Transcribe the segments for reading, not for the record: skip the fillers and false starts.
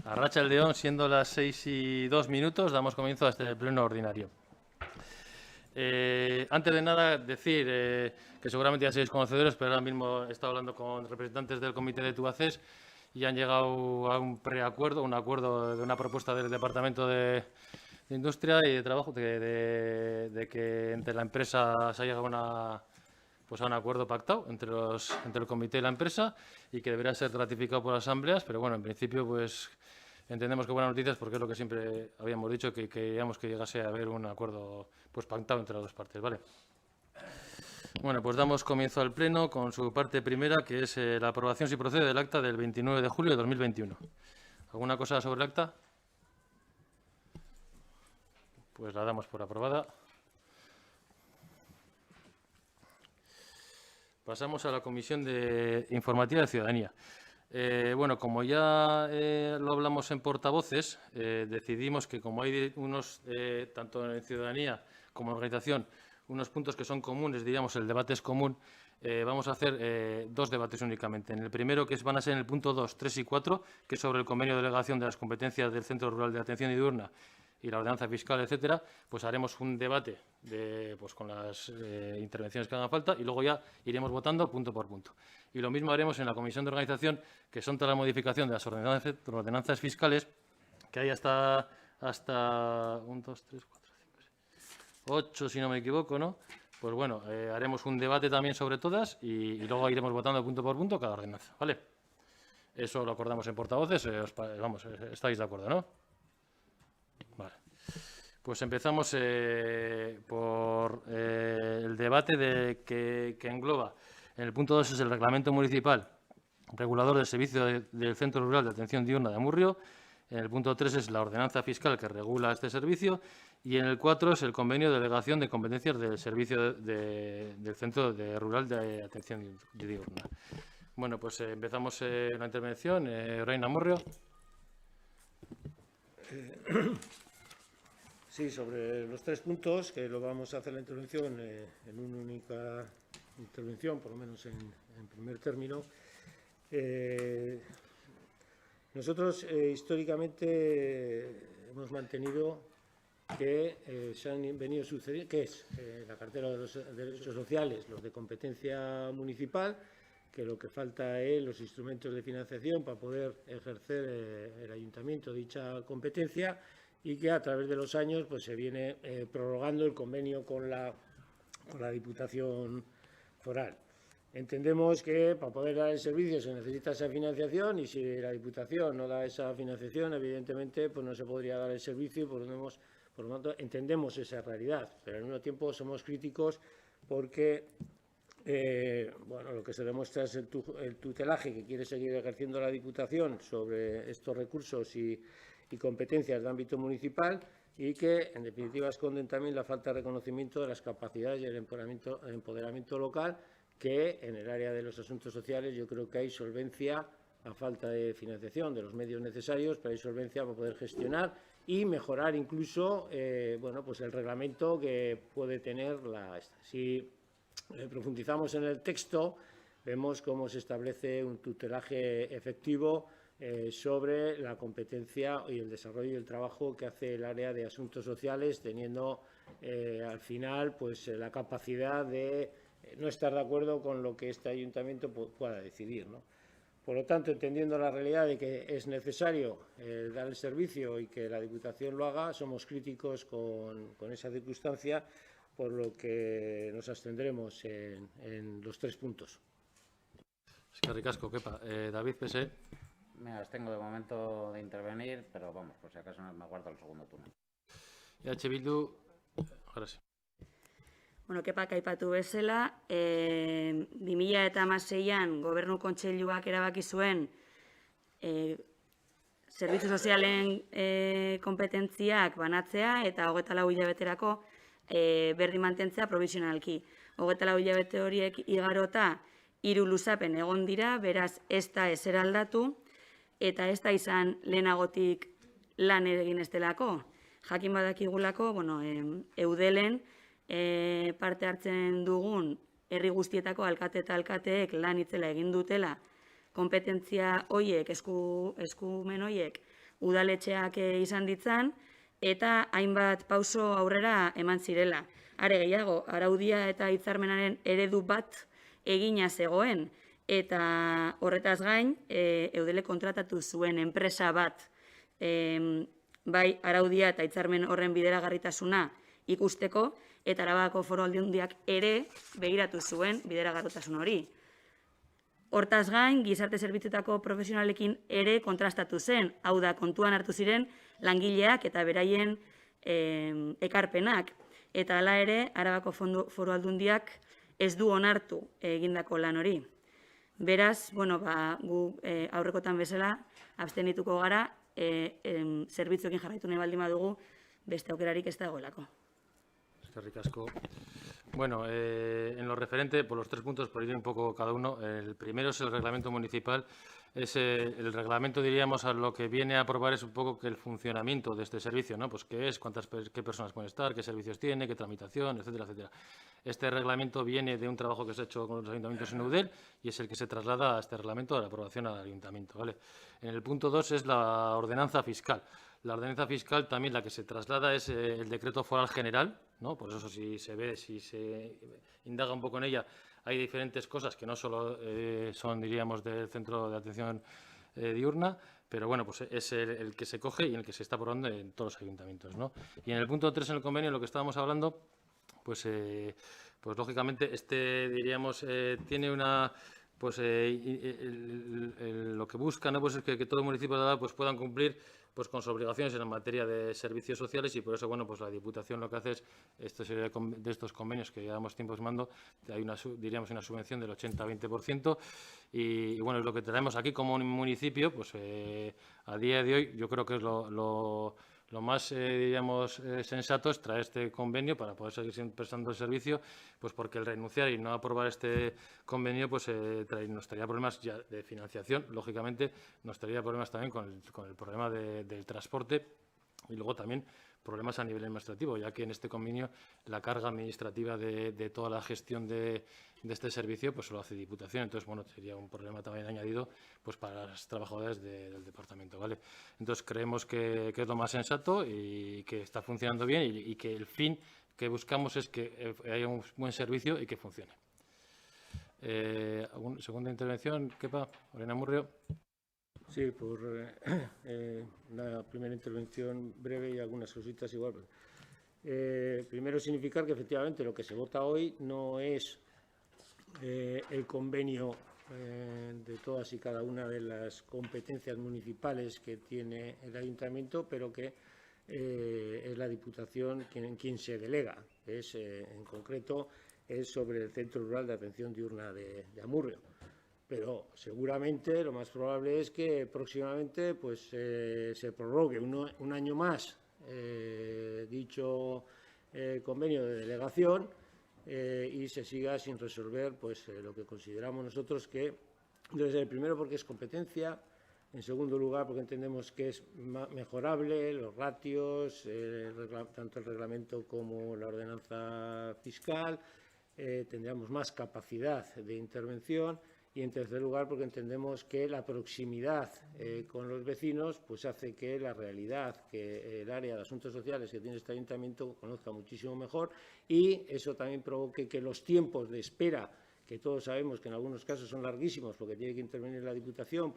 Arratsalde-on, siendo las 6:02, damos comienzo a este pleno ordinario. Antes de nada, decir que seguramente ya sois conocedores, pero ahora mismo he estado hablando con representantes del Comité de Tubacex y han llegado a un preacuerdo, un acuerdo de una propuesta del Departamento de Industria y de Trabajo, de que entre la empresa se ha llegado a un acuerdo pactado entre el comité y la empresa y que deberá ser ratificado por las asambleas, pero bueno, en principio pues entendemos que buenas noticias porque es lo que siempre habíamos dicho, que queríamos que llegase a haber un acuerdo pues pactado entre las dos partes, ¿vale? Bueno, pues damos comienzo al pleno con su parte primera, que es la aprobación, si procede, del acta del 29 de julio de 2021. ¿Alguna cosa sobre el acta? Pues la damos por aprobada. Pasamos a la Comisión de Informativa de Ciudadanía. Bueno, como ya lo hablamos en portavoces, decidimos que como hay unos, tanto en Ciudadanía como en Organización, unos puntos que son comunes, diríamos, el debate es común, vamos a hacer dos debates únicamente. En el primero, que van a ser en el punto 2, 3 y 4, que es sobre el convenio de delegación de las competencias del Centro Rural de Atención Diurna y la ordenanza fiscal, etcétera, pues haremos un debate pues con las intervenciones que hagan falta y luego ya iremos votando punto por punto. Y lo mismo haremos en la Comisión de Organización, que son toda la modificación de las ordenanzas fiscales, que hay hasta 1, 2, 3, 4, 5, 6, 8, si no me equivoco, ¿no? Pues bueno, haremos un debate también sobre todas y luego iremos votando punto por punto cada ordenanza, ¿vale? Eso lo acordamos en portavoces, vamos, estáis de acuerdo, ¿no? Vale. Pues empezamos por el debate que engloba. En el punto 2 es el reglamento municipal regulador del servicio del Centro Rural de Atención Diurna de Amurrio. En el punto 3 es la ordenanza fiscal que regula este servicio. Y en el 4 es el convenio de delegación de competencias del servicio del Centro Rural de Atención Diurna. Bueno, pues empezamos la intervención. Orain Amurrio. Sí, sobre los tres puntos, que lo vamos a hacer la intervención en una única intervención, por lo menos en primer término. Nosotros históricamente hemos mantenido que se han venido sucediendo, que es la cartera de los derechos sociales, los de competencia municipal, que lo que falta es los instrumentos de financiación para poder ejercer el ayuntamiento dicha competencia, y que a través de los años pues se viene prorrogando el convenio con la Diputación Foral. Entendemos que para poder dar el servicio se necesita esa financiación y si la Diputación no da esa financiación, evidentemente pues no se podría dar el servicio y por lo tanto entendemos esa realidad, pero al mismo tiempo somos críticos porque bueno, lo que se demuestra es el tutelaje que quiere seguir ejerciendo la Diputación sobre estos recursos y competencias de ámbito municipal y que, en definitiva, esconden también la falta de reconocimiento de las capacidades y el empoderamiento local, que en el área de los asuntos sociales yo creo que hay solvencia a falta de financiación de los medios necesarios, pero hay solvencia para poder gestionar y mejorar incluso bueno, pues el reglamento que puede tener Si profundizamos en el texto, vemos cómo se establece un tutelaje efectivo sobre la competencia y el desarrollo y el trabajo que hace el área de asuntos sociales, teniendo al final pues la capacidad de no estar de acuerdo con lo que este ayuntamiento pueda decidir, ¿no? Por lo tanto, entendiendo la realidad de que es necesario dar el servicio y que la Diputación lo haga, somos críticos con esa circunstancia, por lo que nos abstendremos en los tres puntos. Es que ricasco, Kepa. David, PSE. Me abstengo de momento de intervenir, pero vamos, por si acaso me guardo el segundo turno. EH Bildu, ahora sí. Bueno, Kepak aipatu bezala, 2016an Gobernu Kontseiluak erabaki zuen zerbitzu sozialen kompetentziak banatzea eta 24 hilabeterako berdin mantentzea provisionalki. 24 hilabete horiek igarota 3 luzapen egon dira, beraz ez da ezer aldatu eta ez da izan lehenagotik lan egin ez delako. Jakin badakigulako, bueno, eudelen parte hartzen dugun herri guztietako alkate eta alkateek lan itzela egin dutela, kompetentzia horiek, eskumen horiek udaletxeak izan ditzan, eta hainbat pauso aurrera eman zirela. Are gehiago, araudia eta hitzarmenaren eredu bat egina zegoen, eta horretaz gain, Eudelek kontratatu zuen enpresa bat, bai araudia eta hitzarmen horren bideragarritasuna ikusteko, eta Arabako Foru Aldundiak ere begiratu zuen bideragarritasun hori. Hortaz gain, gizarte zerbitzuetako profesionalekin ere kontrastatu zen, hau da, kontuan hartu ziren langileak eta beraien ekarpenak. Eta hala ere, Arabako Foru Aldundiak ez du onartu egindako lan hori. Beraz, gu aurrekotan bezala, abstenituko gara, zerbitzuekin jarraitu nahi baldin badugu, beste aukerarik ez dagoelako. Eskerrik asko. Bueno, en lo referente, por los 3 puntos, por ir un poco cada uno. El primero es el reglamento municipal. El reglamento, diríamos, a lo que viene a aprobar es un poco que el funcionamiento de este servicio, ¿no? Pues qué es, qué personas pueden estar, qué servicios tiene, qué tramitación, etcétera, etcétera. Este reglamento viene de un trabajo que se ha hecho con los ayuntamientos en Eudel y es el que se traslada a este reglamento a la aprobación al ayuntamiento, ¿vale? En el punto 2 es la ordenanza fiscal. La ordenanza fiscal también la que se traslada es el decreto foral general, ¿no? Por eso si se indaga un poco en ella, hay diferentes cosas que no solo son, diríamos, del centro de atención diurna, pero bueno, pues es el que se coge y en el que se está aprobando en todos los ayuntamientos, ¿no? Y en el punto 3 en el convenio, lo que estábamos hablando, pues lógicamente diríamos, tiene una... Pues lo que busca, ¿no? Pues es que todos los municipios de Álava pues puedan cumplir pues con sus obligaciones en materia de servicios sociales y por eso, bueno, pues la Diputación lo que hace es esta serie de estos convenios que llevamos tiempo firmando, hay diríamos una subvención del 80-20% y bueno, es lo que traemos aquí como un municipio, pues a día de hoy yo creo que es lo más, diríamos, sensato es traer este convenio para poder seguir prestando el servicio, pues porque el renunciar y no aprobar este convenio pues nos traería problemas ya de financiación, lógicamente, nos traería problemas también con el problema del transporte y luego también problemas a nivel administrativo, ya que en este convenio la carga administrativa de toda la gestión de este servicio pues lo hace Diputación. Entonces, bueno, sería un problema también añadido pues para las trabajadoras del departamento, ¿vale? Entonces, creemos que es lo más sensato y que está funcionando bien y que el fin que buscamos es que haya un buen servicio y que funcione. Segunda intervención, Kepa, Lorena Murrio. Sí, por una primera intervención breve y algunas cositas igual. Primero, significar que efectivamente lo que se vota hoy no es el convenio de todas y cada una de las competencias municipales que tiene el ayuntamiento, pero que es la Diputación quien se delega. En concreto, es sobre el Centro Rural de Atención Diurna de Amurrio. Pero seguramente lo más probable es que próximamente pues, se prorrogue un año más dicho convenio de delegación y se siga sin resolver pues, lo que consideramos nosotros que debe ser, primero porque es competencia, en segundo lugar porque entendemos que es mejorable los ratios, tanto el reglamento como la ordenanza fiscal, tendríamos más capacidad de intervención. Y en tercer lugar, porque entendemos que la proximidad con los vecinos pues hace que la realidad, que el área de asuntos sociales que tiene este ayuntamiento conozca muchísimo mejor y eso también provoque que los tiempos de espera, que todos sabemos que en algunos casos son larguísimos porque tiene que intervenir la Diputación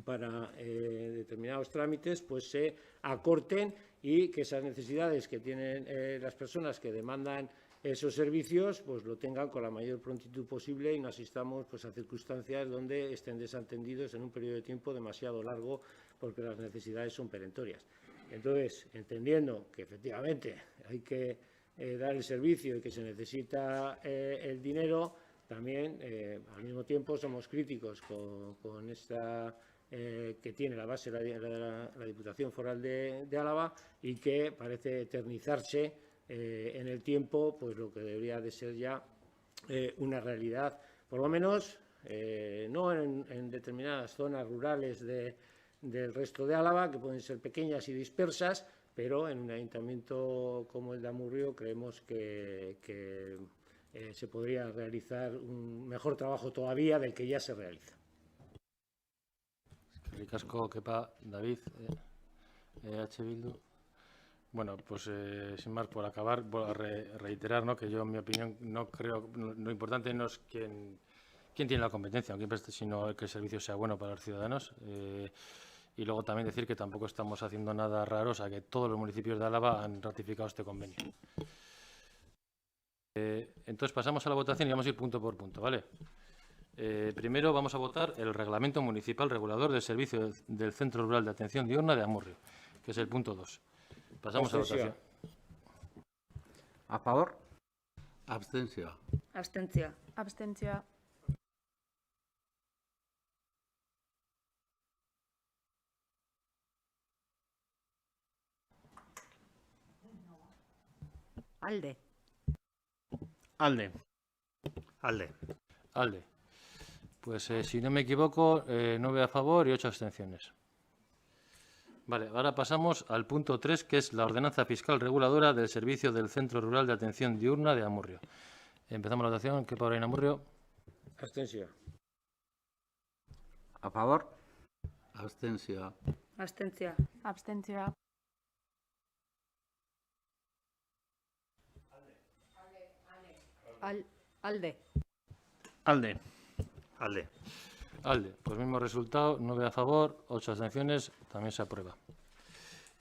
para determinados trámites, pues se acorten y que esas necesidades que tienen las personas que demandan esos servicios pues lo tengan con la mayor prontitud posible y no asistamos pues a circunstancias donde estén desatendidos en un periodo de tiempo demasiado largo porque las necesidades son perentorias. Entonces, entendiendo que efectivamente hay que dar el servicio y que se necesita el dinero, también al mismo tiempo somos críticos con esta que tiene la base la Diputación Foral de Álava y que parece eternizarse en el tiempo, pues lo que debería de ser ya una realidad, por lo menos no en determinadas zonas rurales del resto de Álava, que pueden ser pequeñas y dispersas, pero en un ayuntamiento como el de Amurrio creemos que se podría realizar un mejor trabajo todavía del que ya se realiza. eskerrik asko, Kepa, David, H. Bildu. Bueno, pues sin más, por acabar, voy a reiterar, ¿no?, que yo, en mi opinión, no creo, lo importante no es quién tiene la competencia, sino que el servicio sea bueno para los ciudadanos. Y luego también decir que tampoco estamos haciendo nada raro, o sea, que todos los municipios de Álava han ratificado este convenio. Entonces pasamos a la votación y vamos a ir punto por punto, ¿vale? Primero vamos a votar el Reglamento Municipal Regulador del Servicio del Centro Rural de Atención Diurna de Amurrio, que es el punto 2. Pasamos a votación. A favor. Abstentzioa. Abstentzioa. Abstentzioa. Alde. Alde. Alde. Pues si no me equivoco, 9 a favor y 8 abstenciones. Vale, ahora pasamos al punto 3, que es la ordenanza fiscal reguladora del servicio del Centro Rural de Atención Diurna de Amurrio. Empezamos la votación. ¿Qué para en Amurrio? Abstentzioa. A favor. Abstentzioa. Abstentzioa. Abstentzioa. Alde. Alde. Alde. Pues mismo resultado, 9 a favor, 8 abstenciones, también se aprueba.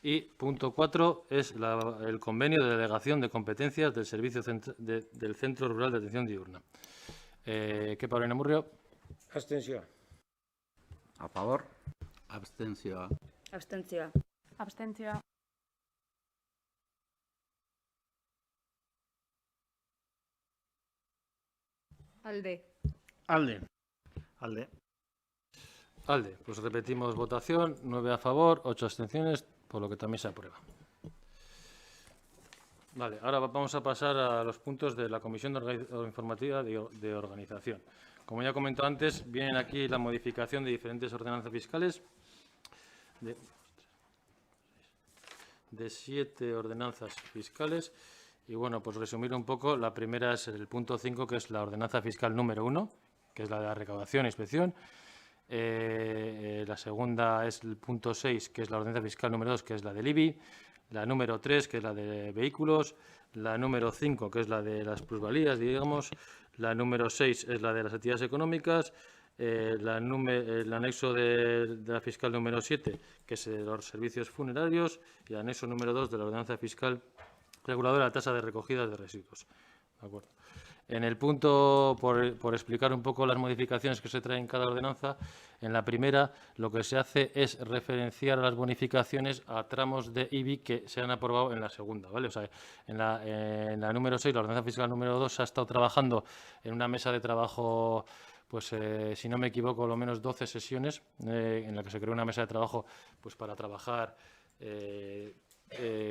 Y punto 4 es el convenio de delegación de competencias del Servicio del Centro Rural de Atención Diurna. ¿Qué para en Amurrio? Abstentzioa. A favor. Abstentzioa. Abstentzioa. Abstentzioa. Alde. Alde. Pues repetimos votación, 9 a favor, 8 abstenciones, por lo que también se aprueba. Vale, ahora vamos a pasar a los puntos de la Comisión Informativa de Organización. Como ya he comentado antes, vienen aquí la modificación de diferentes ordenanzas fiscales, de 7 ordenanzas fiscales. Y bueno, pues resumir un poco, la primera es el punto 5, que es la ordenanza fiscal número 1, que es la de la recaudación e inspección. La segunda es el punto 6, que es la ordenanza fiscal número 2, que es la del IBI. La número 3, que es la de vehículos. La número 5, que es la de las plusvalías, digamos. La número 6 es la de las actividades económicas. El anexo de la fiscal número 7, que es de los servicios funerarios. Y el anexo número 2 de la ordenanza fiscal reguladora de la tasa de recogida de residuos. ¿De acuerdo? En el punto, por explicar un poco las modificaciones que se traen en cada ordenanza, en la primera lo que se hace es referenciar las bonificaciones a tramos de IBI que se han aprobado en la segunda, ¿vale? O sea, en la número 6, la ordenanza fiscal número 2, se ha estado trabajando en una mesa de trabajo, pues si no me equivoco, lo menos 12 sesiones, en la que se creó una mesa de trabajo pues para trabajar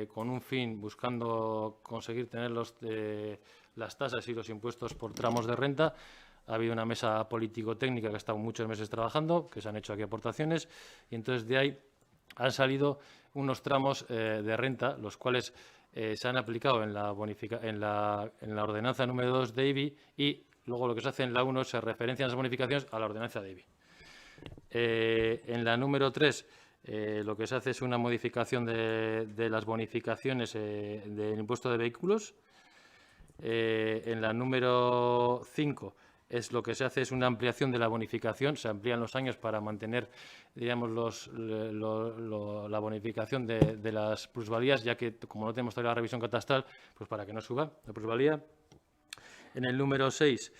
con un fin, buscando conseguir tener las tasas y los impuestos por tramos de renta. Ha habido una mesa político-técnica que ha estado muchos meses trabajando, que se han hecho aquí aportaciones, y entonces de ahí han salido unos tramos de renta, los cuales se han aplicado en la ordenanza número 2 de IBI, y luego lo que se hace en la 1 se referencian las bonificaciones a la ordenanza de IBI. En la número 3 lo que se hace es una modificación de las bonificaciones del impuesto de vehículos. En la número 5 lo que se hace es una ampliación de la bonificación, se amplían los años para mantener, digamos, la bonificación de las plusvalías, ya que como no tenemos todavía la revisión catastral, pues para que no suba la plusvalía. En el número 6,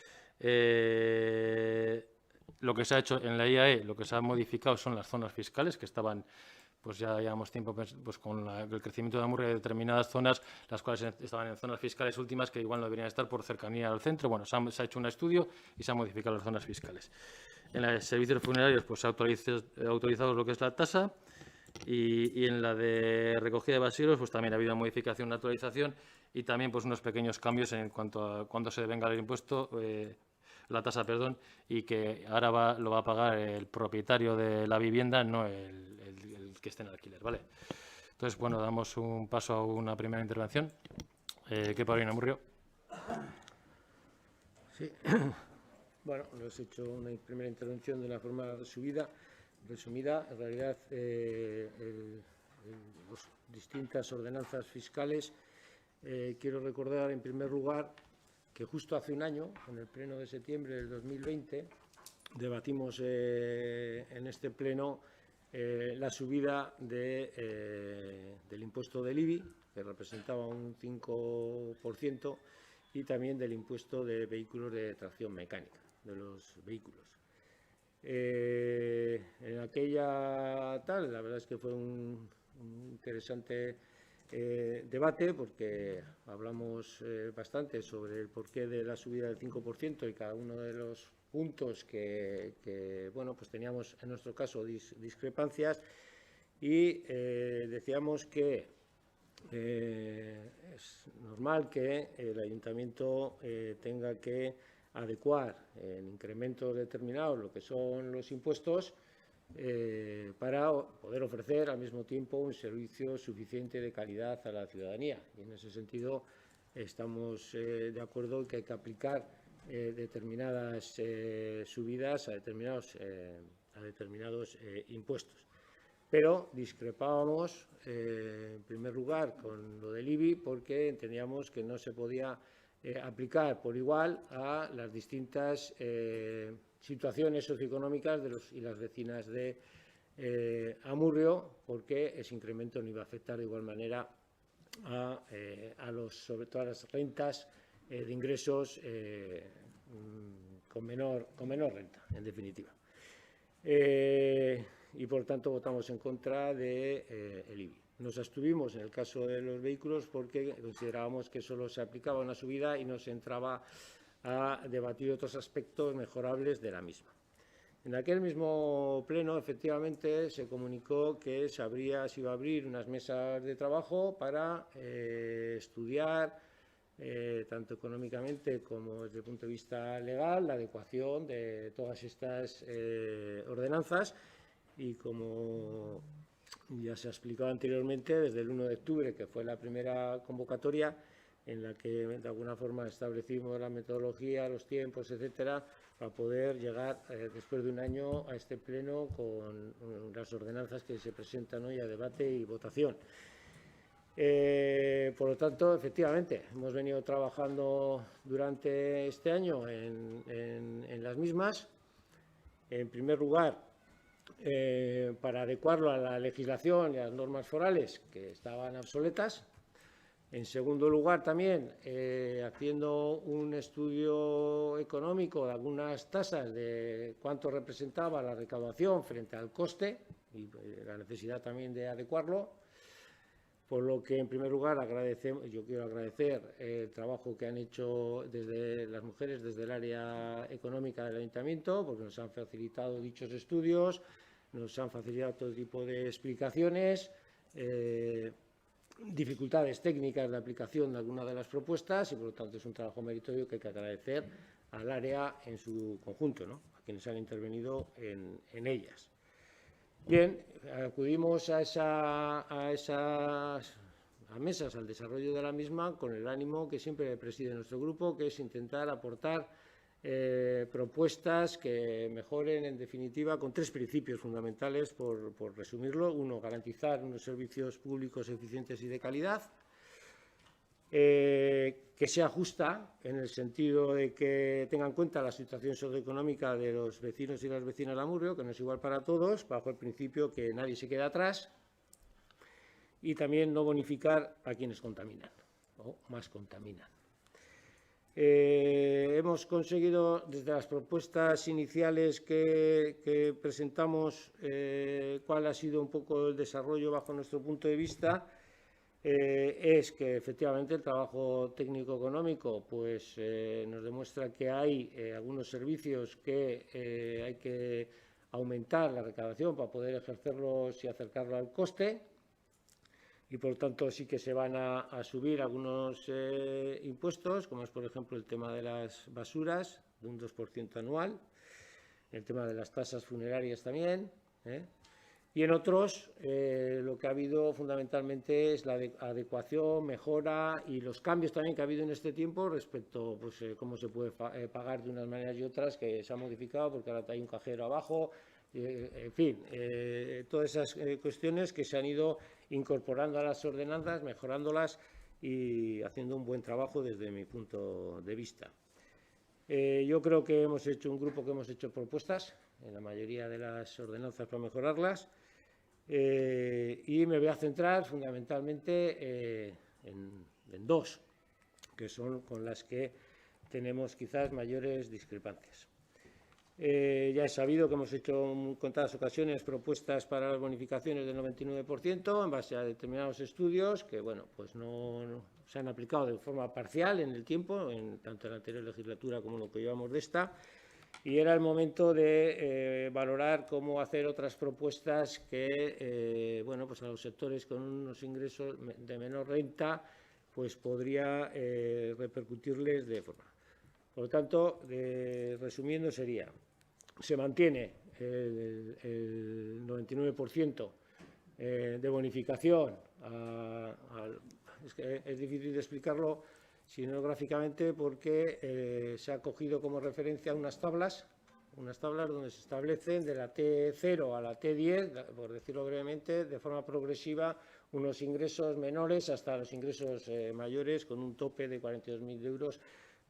lo que se ha hecho en la IAE, lo que se ha modificado son las zonas fiscales, que estaban, pues ya llevamos tiempo pues con el crecimiento de Amurrio de determinadas zonas, las cuales estaban en zonas fiscales últimas, que igual no deberían estar por cercanía al centro. Bueno, se ha hecho un estudio y se han modificado las zonas fiscales. En los servicios funerarios, pues se ha autorizado lo que es la tasa, y en la de recogida de basureros, pues también ha habido una modificación, una actualización, y también pues unos pequeños cambios en cuanto a cuándo se devenga el impuesto, la tasa, perdón, y que ahora lo va a pagar el propietario de la vivienda, no el que esté en alquiler, ¿vale? Entonces, bueno, damos un paso a una primera intervención. ¿Qué para Amurrio? Sí. Bueno, hemos hecho una primera intervención de una forma resumida. resumida. En realidad, las distintas ordenanzas fiscales, quiero recordar en primer lugar que justo hace un año, en el pleno de septiembre del 2020, debatimos en este pleno la subida del impuesto del IBI, que representaba un 5%, y también del impuesto de vehículos de tracción mecánica, de los vehículos. En aquella la verdad es que fue un interesante debate, porque hablamos bastante sobre el porqué de la subida del 5% y cada uno de los puntos que bueno, pues teníamos en nuestro caso discrepancias, y decíamos que es normal que el ayuntamiento tenga que adecuar en incrementos determinados lo que son los impuestos para poder ofrecer al mismo tiempo un servicio suficiente de calidad a la ciudadanía. Y en ese sentido estamos de acuerdo en que hay que aplicar determinadas subidas a determinados impuestos. Pero discrepábamos, en primer lugar, con lo del IBI, porque entendíamos que no se podía aplicar por igual a las distintas situaciones socioeconómicas de los y las vecinas de Amurrio, porque ese incremento no iba a afectar de igual manera sobre todo a las rentas de ingresos con menor renta, en definitiva. Y por tanto votamos en contra del IBI. Nos abstuvimos en el caso de los vehículos porque considerábamos que solo se aplicaba una subida y no se entraba a debatir otros aspectos mejorables de la misma. En aquel mismo pleno, efectivamente, se comunicó que se iba a abrir unas mesas de trabajo para estudiar, tanto económicamente como desde el punto de vista legal, la adecuación de todas estas ordenanzas, y como ya se ha explicado anteriormente, desde el 1 de octubre, que fue la primera convocatoria en la que de alguna forma establecimos la metodología, los tiempos, etcétera, para poder llegar después de un año a este pleno con las ordenanzas que se presentan hoy a debate y votación. Por lo tanto, efectivamente, hemos venido trabajando durante este año en las mismas. En primer lugar, para adecuarlo a la legislación y a las normas forales que estaban obsoletas. En segundo lugar, también haciendo un estudio económico de algunas tasas de cuánto representaba la recaudación frente al coste y la necesidad también de adecuarlo. Por lo que, en primer lugar, yo quiero agradecer el trabajo que han hecho desde las mujeres desde el área económica del ayuntamiento, porque nos han facilitado dichos estudios, nos han facilitado todo tipo de explicaciones, dificultades técnicas de aplicación de algunas de las propuestas, y por lo tanto es un trabajo meritorio que hay que agradecer al área en su conjunto, ¿no?, a quienes han intervenido en ellas. Bien, acudimos a mesas, al desarrollo de la misma, con el ánimo que siempre preside nuestro grupo, que es intentar aportar propuestas que mejoren, en definitiva, con tres principios fundamentales, por resumirlo. Uno, garantizar unos servicios públicos eficientes y de calidad, que sea justa, en el sentido de que tenga en cuenta la situación socioeconómica de los vecinos y las vecinas de Amurrio, que no es igual para todos, bajo el principio que nadie se queda atrás, y también no bonificar a quienes contaminan o más contaminan. Hemos conseguido, desde las propuestas iniciales que presentamos, cuál ha sido un poco el desarrollo bajo nuestro punto de vista. Es que efectivamente el trabajo técnico-económico pues, nos demuestra que hay algunos servicios que hay que aumentar la recaudación para poder ejercerlos y acercarlo al coste, y por tanto sí que se van a subir algunos impuestos, como es por ejemplo el tema de las basuras, de un 2% anual, el tema de las tasas funerarias también, Y en otros lo que ha habido fundamentalmente es la adecuación, mejora y los cambios también que ha habido en este tiempo respecto pues, cómo se puede pagar de unas maneras y otras, que se ha modificado porque ahora hay un cajero abajo, en fin, todas esas cuestiones que se han ido incorporando a las ordenanzas, mejorándolas y haciendo un buen trabajo desde mi punto de vista. Yo creo que hemos hecho un grupo que hemos hecho propuestas en la mayoría de las ordenanzas para mejorarlas. Y me voy a centrar fundamentalmente en dos, que son con las que tenemos quizás mayores discrepancias. Ya he sabido que hemos hecho en contadas ocasiones propuestas para las bonificaciones del 99% en base a determinados estudios que, bueno, pues no se han aplicado de forma parcial en el tiempo, tanto en la anterior legislatura como en lo que llevamos de esta. Y era el momento de valorar cómo hacer otras propuestas que, bueno, pues a los sectores con unos ingresos de menor renta, pues podría repercutirles de forma. Por lo tanto, resumiendo, sería, se mantiene el 99% de bonificación. Es que es difícil de explicarlo, sino gráficamente, porque se ha cogido como referencia unas tablas donde se establecen de la T0 a la T10, por decirlo brevemente, de forma progresiva, unos ingresos menores hasta los ingresos mayores, con un tope de 42.000 euros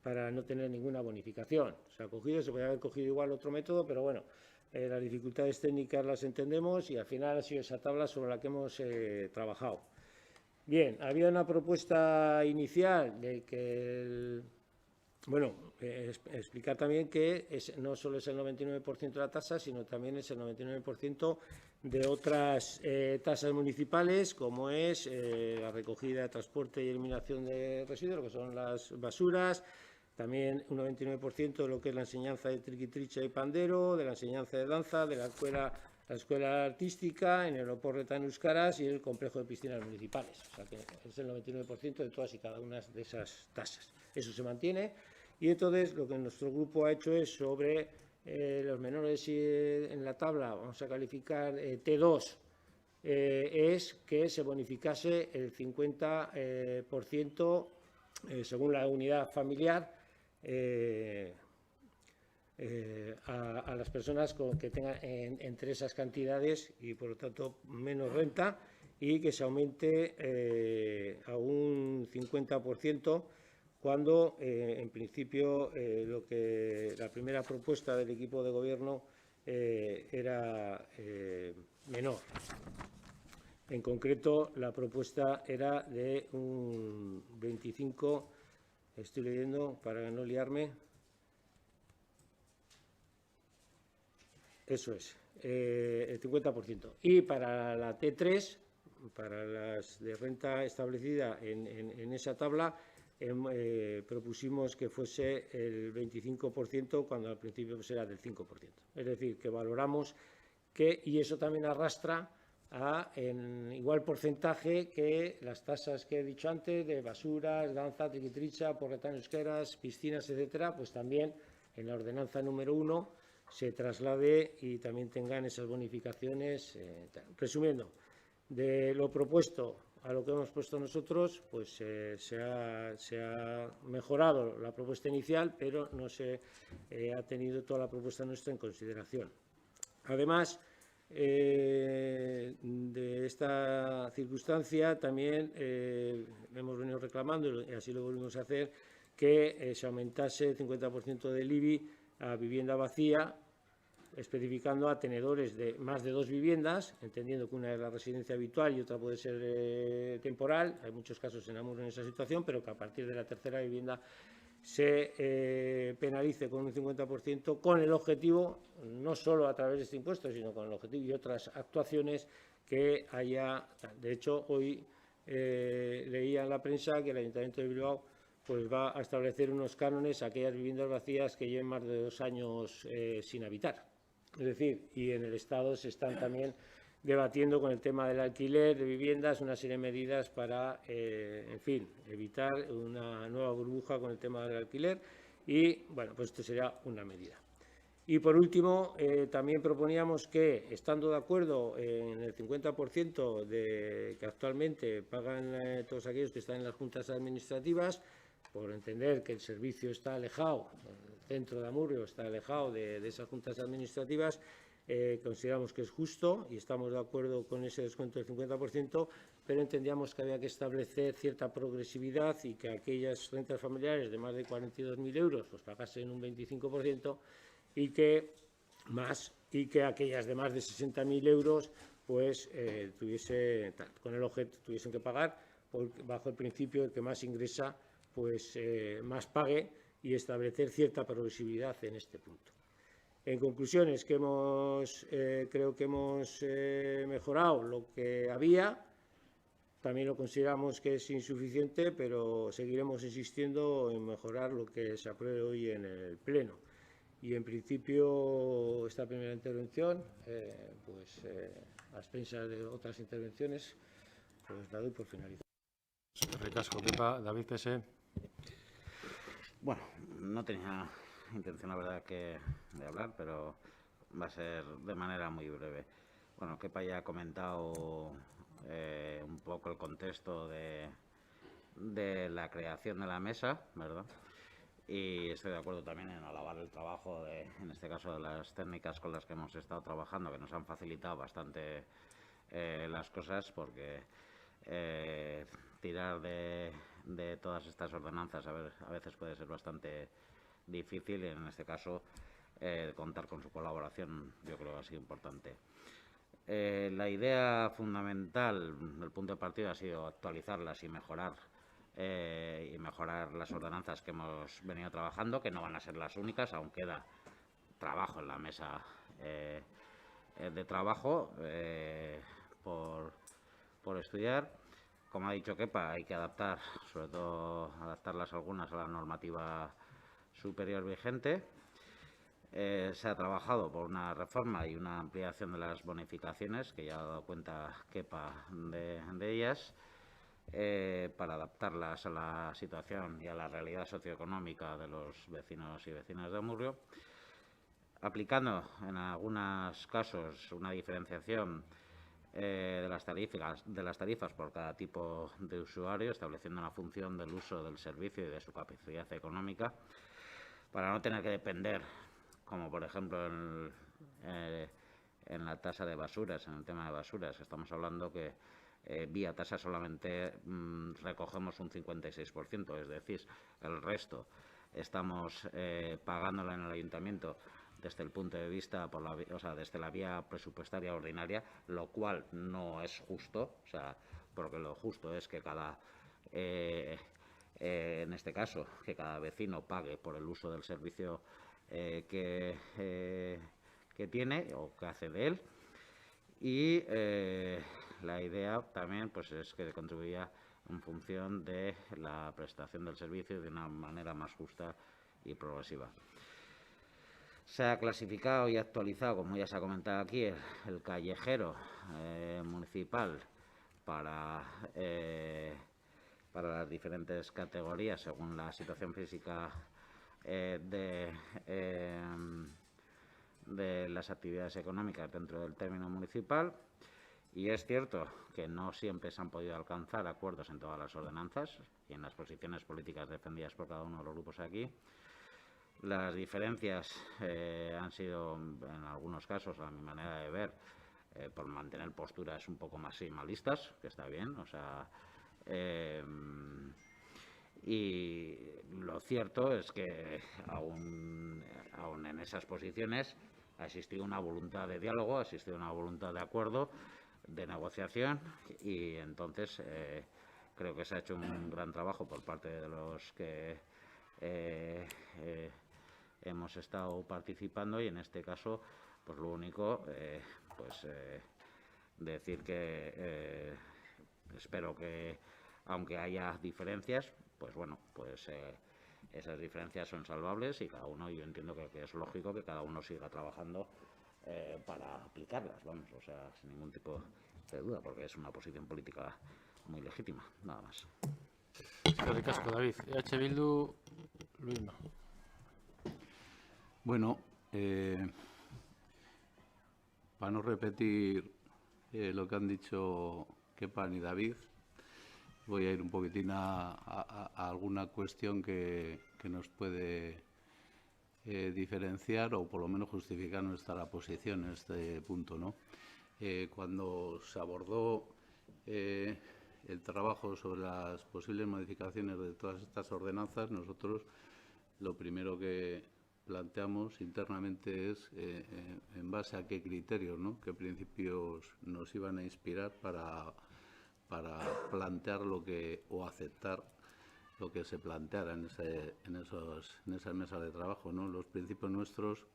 para no tener ninguna bonificación. Se ha cogido, se podría haber cogido igual otro método, pero bueno, las dificultades técnicas las entendemos y al final ha sido esa tabla sobre la que hemos trabajado. Bien, había una propuesta inicial de que, explicar también que no solo es el 99% de la tasa, sino también es el 99% de otras tasas municipales, como es la recogida, transporte y eliminación de residuos, lo que son las basuras, también un 99% de lo que es la enseñanza de triqui-tricha y pandero, de la enseñanza de danza, de la escuela artística, en el Oporretan Euskaraz y el complejo de piscinas municipales. O sea que es el 99% de todas y cada una de esas tasas. Eso se mantiene. Y entonces lo que nuestro grupo ha hecho es sobre los menores en la tabla, vamos a calificar T2, es que se bonificase el 50% según la unidad familiar a las personas que tengan entre esas cantidades y por lo tanto menos renta, y que se aumente a un 50% cuando en principio la primera propuesta del equipo de gobierno era menor. En concreto, la propuesta era de un 25, estoy leyendo para no liarme, eso es, el 50%. Y para la T3, para las de renta establecida en esa tabla, propusimos que fuese el 25% cuando al principio pues era del 5%. Es decir, que valoramos que, y eso también arrastra en igual porcentaje que las tasas que he dicho antes de basuras, danza, triquitricha, porretan euskaraz, piscinas, etcétera, pues también en la ordenanza número 1 se traslade y también tengan esas bonificaciones. Resumiendo, de lo propuesto a lo que hemos puesto nosotros, pues se ha mejorado la propuesta inicial, pero no se ha tenido toda la propuesta nuestra en consideración. Además, de esta circunstancia también hemos venido reclamando, y así lo volvimos a hacer, que se aumentase el 50% del IBI a vivienda vacía, especificando a tenedores de más de 2 viviendas, entendiendo que una es la residencia habitual y otra puede ser temporal. Hay muchos casos en Amur en esa situación, pero que a partir de la tercera vivienda se penalice con un 50%, con el objetivo, no solo a través de este impuesto, sino con el objetivo y otras actuaciones que haya. De hecho, hoy leía en la prensa que el Ayuntamiento de Bilbao pues va a establecer unos cánones a aquellas viviendas vacías que lleven más de 2 años sin habitar. Es decir, y en el Estado se están también debatiendo con el tema del alquiler de viviendas una serie de medidas para, en fin, evitar una nueva burbuja con el tema del alquiler y, bueno, pues esto sería una medida. Y por último, también proponíamos que, estando de acuerdo en el 50% que actualmente pagan todos aquellos que están en las juntas administrativas, por entender que el servicio está alejado, el centro de Amurrio está alejado de esas juntas administrativas, consideramos que es justo y estamos de acuerdo con ese descuento del 50%, pero entendíamos que había que establecer cierta progresividad y que aquellas rentas familiares de más de 42.000 euros pues pagasen un 25% y que aquellas de más de 60.000 euros pues con el objeto tuviesen que pagar bajo el principio de que más ingresa pues más pague y establecer cierta progresividad en este punto. En conclusiones, creo que hemos mejorado lo que había. También lo consideramos que es insuficiente, pero seguiremos insistiendo en mejorar lo que se apruebe hoy en el Pleno. Y en principio, esta primera intervención, a expensas de otras intervenciones, pues la doy por finalizada. Recasco, Pepa, David Pese. Bueno, no tenía intención, la verdad, de hablar, pero va a ser de manera muy breve. Bueno, Kepa ya ha comentado un poco el contexto de la creación de la mesa, ¿verdad? Y estoy de acuerdo también en alabar el trabajo, en este caso, de las técnicas con las que hemos estado trabajando, que nos han facilitado bastante las cosas, porque tirar de todas estas ordenanzas a veces puede ser bastante difícil, y en este caso contar con su colaboración yo creo que ha sido importante. La idea fundamental del punto de partida ha sido actualizarlas y mejorar las ordenanzas que hemos venido trabajando, que no van a ser las únicas, aún queda trabajo en la mesa de trabajo por estudiar. Como ha dicho Kepa, hay que adaptar, sobre todo adaptarlas algunas a la normativa superior vigente. Se ha trabajado por una reforma y una ampliación de las bonificaciones, que ya ha dado cuenta Kepa de ellas, para adaptarlas a la situación y a la realidad socioeconómica de los vecinos y vecinas de Amurrio, aplicando en algunos casos una diferenciación de las tarifas por cada tipo de usuario, estableciendo una función del uso del servicio y de su capacidad económica, para no tener que depender, como por ejemplo en la tasa de basuras, en el tema de basuras. Estamos hablando que vía tasa solamente recogemos un 56%, es decir, el resto estamos pagándolo en el ayuntamiento desde el punto de vista, desde la vía presupuestaria ordinaria, lo cual no es justo, porque lo justo es que en este caso, que cada vecino pague por el uso del servicio que tiene o que hace de él. Y la idea también pues es que contribuya en función de la prestación del servicio de una manera más justa y progresiva. Se ha clasificado y actualizado, como ya se ha comentado aquí, el callejero municipal para las diferentes categorías según la situación física de las actividades económicas dentro del término municipal. Y es cierto que no siempre se han podido alcanzar acuerdos en todas las ordenanzas y en las posiciones políticas defendidas por cada uno de los grupos aquí. Las diferencias han sido, en algunos casos, a mi manera de ver, por mantener posturas un poco maximalistas, que está bien, y lo cierto es que aún en esas posiciones ha existido una voluntad de diálogo, ha existido una voluntad de acuerdo, de negociación, y entonces creo que se ha hecho un gran trabajo por parte de los que hemos estado participando, y en este caso pues lo único decir que espero que, aunque haya diferencias, pues bueno, pues esas diferencias son salvables, y cada uno, yo entiendo que es lógico que cada uno siga trabajando para aplicarlas, sin ningún tipo de duda, porque es una posición política muy legítima, nada más. Recasco, David. EH Bildu, Luisma. Bueno, para no repetir lo que han dicho Kepan y David, voy a ir un poquitín a alguna cuestión que nos puede diferenciar o por lo menos justificar nuestra posición en este punto, ¿no? Cuando se abordó el trabajo sobre las posibles modificaciones de todas estas ordenanzas, nosotros lo primero que planteamos internamente es en base a qué criterios, ¿no? Qué principios nos iban a inspirar para plantear o aceptar lo que se planteara en esas mesas de trabajo, ¿no? Los principios nuestros,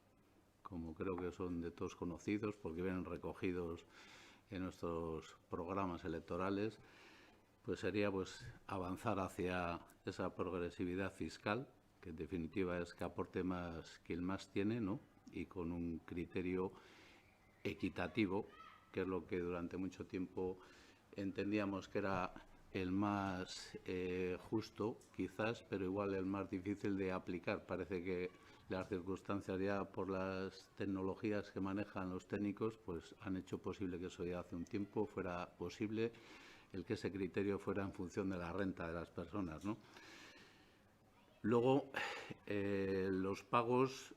como creo que son de todos conocidos, porque vienen recogidos en nuestros programas electorales, pues sería avanzar hacia esa progresividad fiscal, que en definitiva es que aporte más quien más tiene, ¿no? Y con un criterio equitativo, que es lo que durante mucho tiempo entendíamos que era el más justo, quizás, pero igual el más difícil de aplicar. Parece que las circunstancias ya por las tecnologías que manejan los técnicos pues han hecho posible que eso ya hace un tiempo fuera posible, el que ese criterio fuera en función de la renta de las personas, ¿no? Luego, los pagos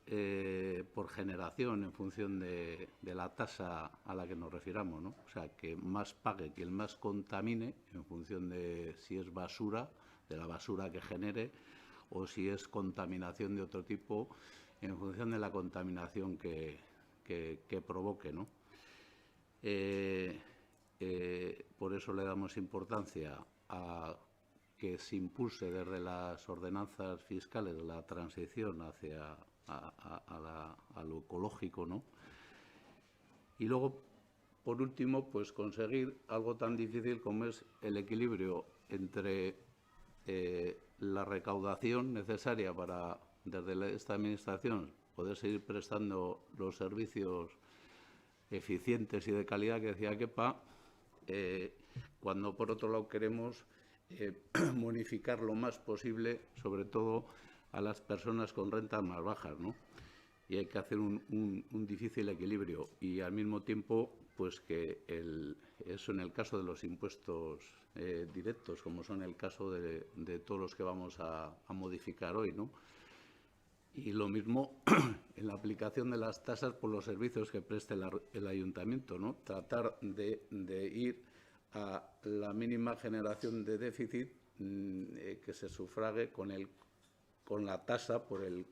por generación en función de la tasa a la que nos refiramos, ¿no? O sea, que más pague quien más contamine en función de si es basura, de la basura que genere, o si es contaminación de otro tipo, en función de la contaminación que provoque, ¿no? Por eso le damos importancia a que se impulse desde las ordenanzas fiscales la transición hacia a lo ecológico, ¿no? Y luego, por último, pues conseguir algo tan difícil como es el equilibrio entre la recaudación necesaria para, desde esta Administración, poder seguir prestando los servicios eficientes y de calidad que decía Kepa, cuando por otro lado queremos bonificar lo más posible, sobre todo a las personas con rentas más bajas, ¿no? Y hay que hacer un difícil equilibrio y al mismo tiempo, pues que eso en el caso de los impuestos directos, como son el caso de todos los que vamos a modificar hoy, ¿no? Y lo mismo en la aplicación de las tasas por los servicios que preste el ayuntamiento, ¿no? Tratar de ir a la mínima generación de déficit que se sufrague con la tasa por el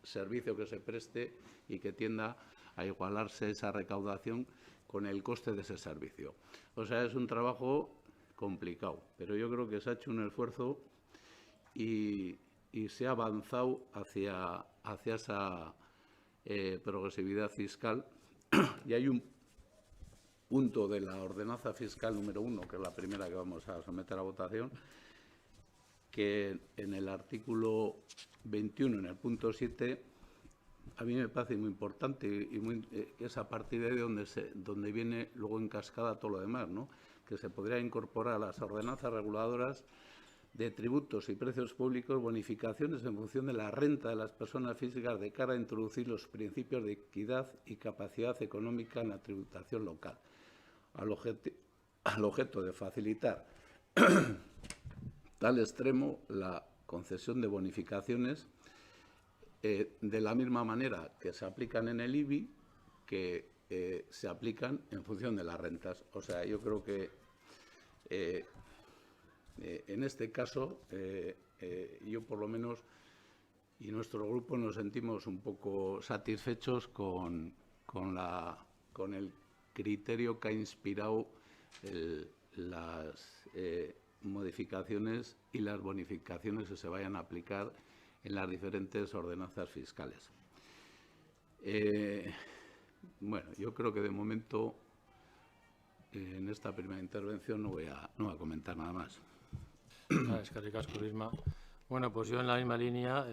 servicio que se preste y que tienda a igualarse esa recaudación con el coste de ese servicio. O sea, es un trabajo complicado, pero yo creo que se ha hecho un esfuerzo y se ha avanzado hacia esa progresividad fiscal. Y hay un punto de la ordenanza fiscal número 1, que es la primera que vamos a someter a votación, que en el artículo 21, en el punto 7, a mí me parece muy importante y es a partir de ahí donde viene luego en cascada todo lo demás, ¿no? Que se podría incorporar a las ordenanzas reguladoras de tributos y precios públicos bonificaciones en función de la renta de las personas físicas de cara a introducir los principios de equidad y capacidad económica en la tributación local, al objeto de facilitar tal extremo la concesión de bonificaciones de la misma manera que se aplican en el IBI, que se aplican en función de las rentas. O sea, yo creo que en este caso, yo por lo menos y nuestro grupo nos sentimos un poco satisfechos con el criterio que ha inspirado las modificaciones y las bonificaciones que se vayan a aplicar en las diferentes ordenanzas fiscales. Bueno, yo creo que de momento en esta primera intervención no voy a comentar nada más. Eskerrik asko, Isma. Bueno, pues yo en la misma línea,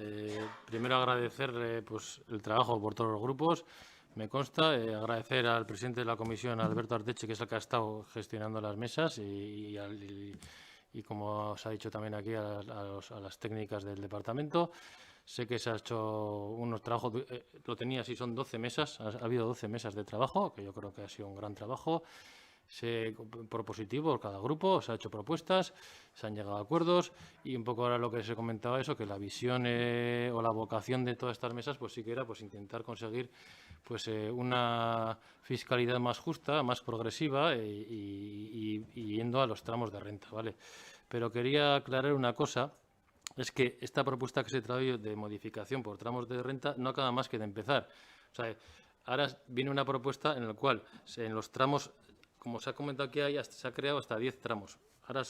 primero agradecerle pues, el trabajo por todos los grupos. Me consta agradecer al presidente de la comisión, Alberto Arteche, que es el que ha estado gestionando las mesas y como se ha dicho también aquí, a las técnicas del departamento. Sé que se ha hecho unos trabajos, lo tenía así, son 12 mesas, ha habido 12 mesas de trabajo, que yo creo que ha sido un gran trabajo. Propositivo, cada grupo se ha hecho propuestas, se han llegado a acuerdos y un poco ahora lo que se comentaba eso, que la visión o la vocación de todas estas mesas pues sí que era pues intentar conseguir pues una fiscalidad más justa, más progresiva y yendo a los tramos de renta, ¿vale? Pero quería aclarar una cosa, es que esta propuesta que se trae de modificación por tramos de renta no acaba más que de empezar. O sea, ahora viene una propuesta en la cual en los tramos, como se ha comentado aquí, se ha creado hasta 10 tramos. Ahora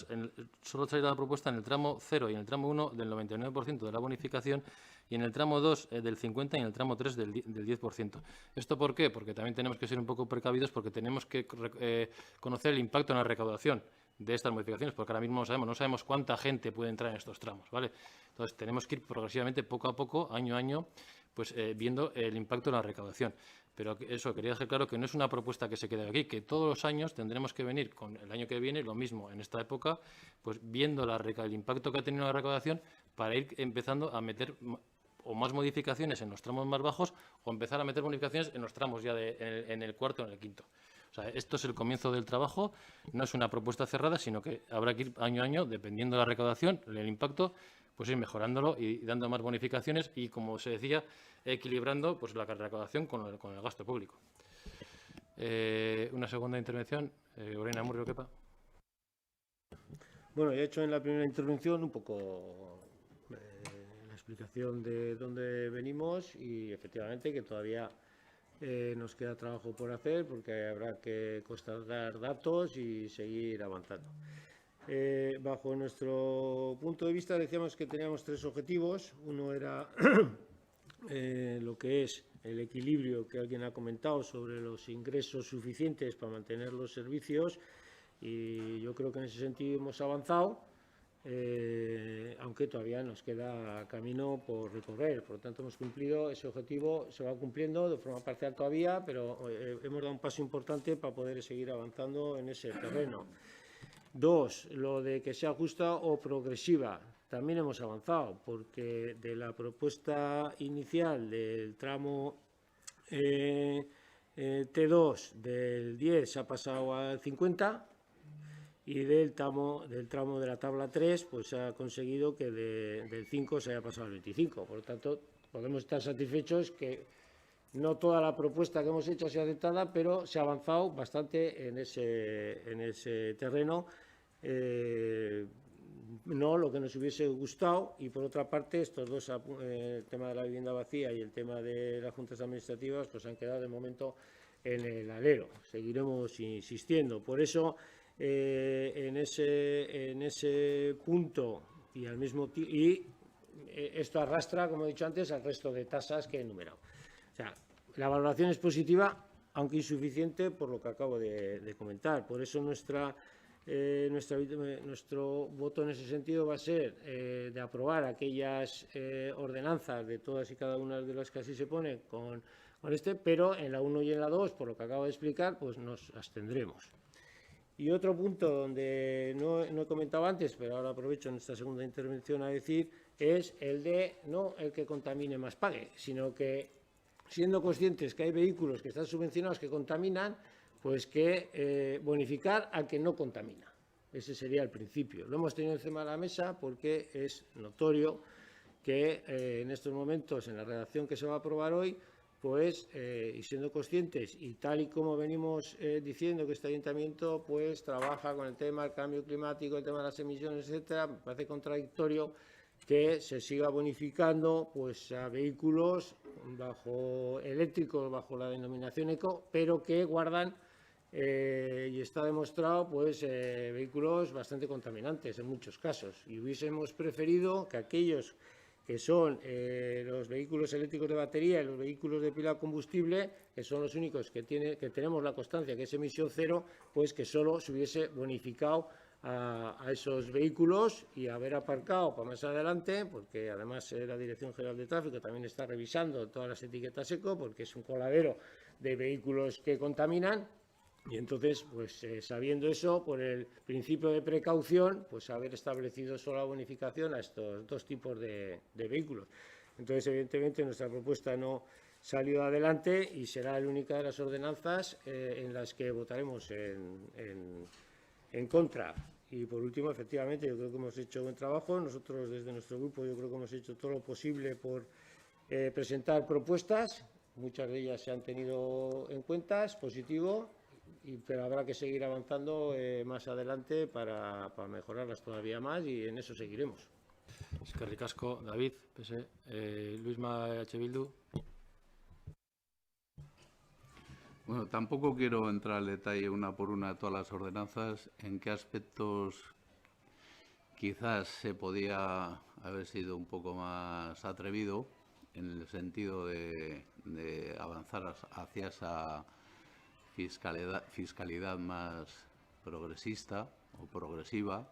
solo trae la propuesta en el tramo 0 y en el tramo 1 del 99% de la bonificación y en el tramo 2 del 50% y en el tramo 3 del 10%. ¿Esto por qué? Porque también tenemos que ser un poco precavidos porque tenemos que conocer el impacto en la recaudación de estas modificaciones, porque ahora mismo no sabemos cuánta gente puede entrar en estos tramos, ¿vale? Entonces tenemos que ir progresivamente, poco a poco, año a año, pues viendo el impacto en la recaudación. Pero eso, quería dejar claro que no es una propuesta que se quede aquí, que todos los años tendremos que venir con el año que viene, lo mismo en esta época, pues viendo el impacto que ha tenido la recaudación para ir empezando a meter o más modificaciones en los tramos más bajos o empezar a meter modificaciones en los tramos ya en el cuarto o en el quinto. O sea, esto es el comienzo del trabajo, no es una propuesta cerrada, sino que habrá que ir año a año, dependiendo de la recaudación, el impacto, pues ir mejorándolo y dando más bonificaciones y, como se decía, equilibrando pues la recaudación con el gasto público. Una segunda intervención, Lorena Murrio, Kepa. Bueno, ya he hecho en la primera intervención un poco la explicación de dónde venimos y efectivamente que todavía nos queda trabajo por hacer porque habrá que constatar datos y seguir avanzando. Bajo nuestro punto de vista decíamos que teníamos 3 objetivos. Uno era lo que es el equilibrio que alguien ha comentado sobre los ingresos suficientes para mantener los servicios y yo creo que en ese sentido hemos avanzado, aunque todavía nos queda camino por recorrer. Por lo tanto, hemos cumplido ese objetivo, se va cumpliendo de forma parcial todavía, pero hemos dado un paso importante para poder seguir avanzando en ese terreno. 2, lo de que sea justa o progresiva. También hemos avanzado, porque de la propuesta inicial del tramo T2 del 10 se ha pasado al 50 y del tramo de la tabla 3 pues se ha conseguido que del 5 se haya pasado al 25. Por lo tanto, podemos estar satisfechos que no toda la propuesta que hemos hecho ha sido aceptada, pero se ha avanzado bastante en ese terreno. No lo que nos hubiese gustado y por otra parte estos dos, el tema de la vivienda vacía y el tema de las juntas administrativas pues han quedado de momento en el alero. Seguiremos insistiendo. Por eso en ese punto y al mismo tiempo esto arrastra, como he dicho antes, al resto de tasas que he enumerado. O sea, la valoración es positiva, aunque insuficiente por lo que acabo de comentar. Por eso nuestro voto en ese sentido va a ser de aprobar aquellas ordenanzas de todas y cada una de las que así se pone con pero en la 1 y en la 2, por lo que acabo de explicar, pues nos abstendremos. Y otro punto donde no he comentado antes, pero ahora aprovecho en esta segunda intervención a decir, es el de no el que contamine más pague, sino que siendo conscientes que hay vehículos que están subvencionados que contaminan, pues que bonificar al que no contamina. Ese sería el principio. Lo hemos tenido encima de la mesa porque es notorio que en estos momentos, en la redacción que se va a aprobar hoy, pues, y siendo conscientes, y tal y como venimos diciendo que este ayuntamiento pues trabaja con el tema del cambio climático, el tema de las emisiones, etcétera, me parece contradictorio que se siga bonificando pues a vehículos eléctricos bajo la denominación eco, pero que guardan y está demostrado pues vehículos bastante contaminantes en muchos casos, y hubiésemos preferido que aquellos que son los vehículos eléctricos de batería y los vehículos de pila de combustible, que son los únicos que tenemos la constancia que es emisión cero, pues que solo se hubiese bonificado a esos vehículos y haber aparcado para más adelante, porque además la Dirección General de Tráfico también está revisando todas las etiquetas eco, porque es un coladero de vehículos que contaminan. Y entonces, pues sabiendo eso, por el principio de precaución, pues haber establecido solo la bonificación a estos dos tipos de vehículos. Entonces, evidentemente, nuestra propuesta no salió adelante y será la única de las ordenanzas en las que votaremos en contra. Y por último, efectivamente, yo creo que hemos hecho buen trabajo. Nosotros, desde nuestro grupo, yo creo que hemos hecho todo lo posible por presentar propuestas. Muchas de ellas se han tenido en cuenta, es positivo, pero habrá que seguir avanzando más adelante para mejorarlas todavía más y en eso seguiremos. Eskerrik asko, David, PS. Luisma, EH Bildu. Bueno, tampoco quiero entrar al detalle una por una de todas las ordenanzas, en qué aspectos quizás se podía haber sido un poco más atrevido en el sentido de avanzar hacia esa fiscalidad más progresista o progresiva,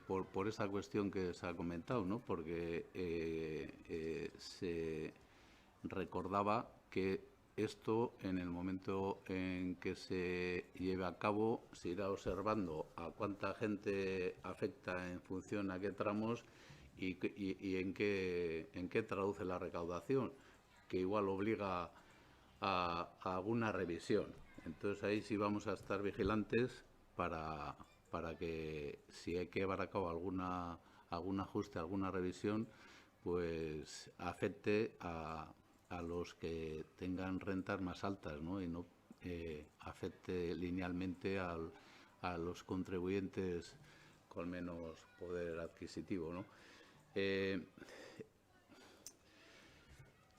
por esa cuestión que se ha comentado, ¿no? Porque se recordaba que esto, en el momento en que se lleve a cabo, se irá observando a cuánta gente afecta en función a qué tramos y en qué traduce la recaudación, que igual obliga a alguna revisión. Entonces ahí sí vamos a estar vigilantes para que, si hay que llevar a cabo algún ajuste, alguna revisión, pues afecte a los que tengan rentas más altas, ¿no? Y no afecte linealmente a los contribuyentes con menos poder adquisitivo, ¿no?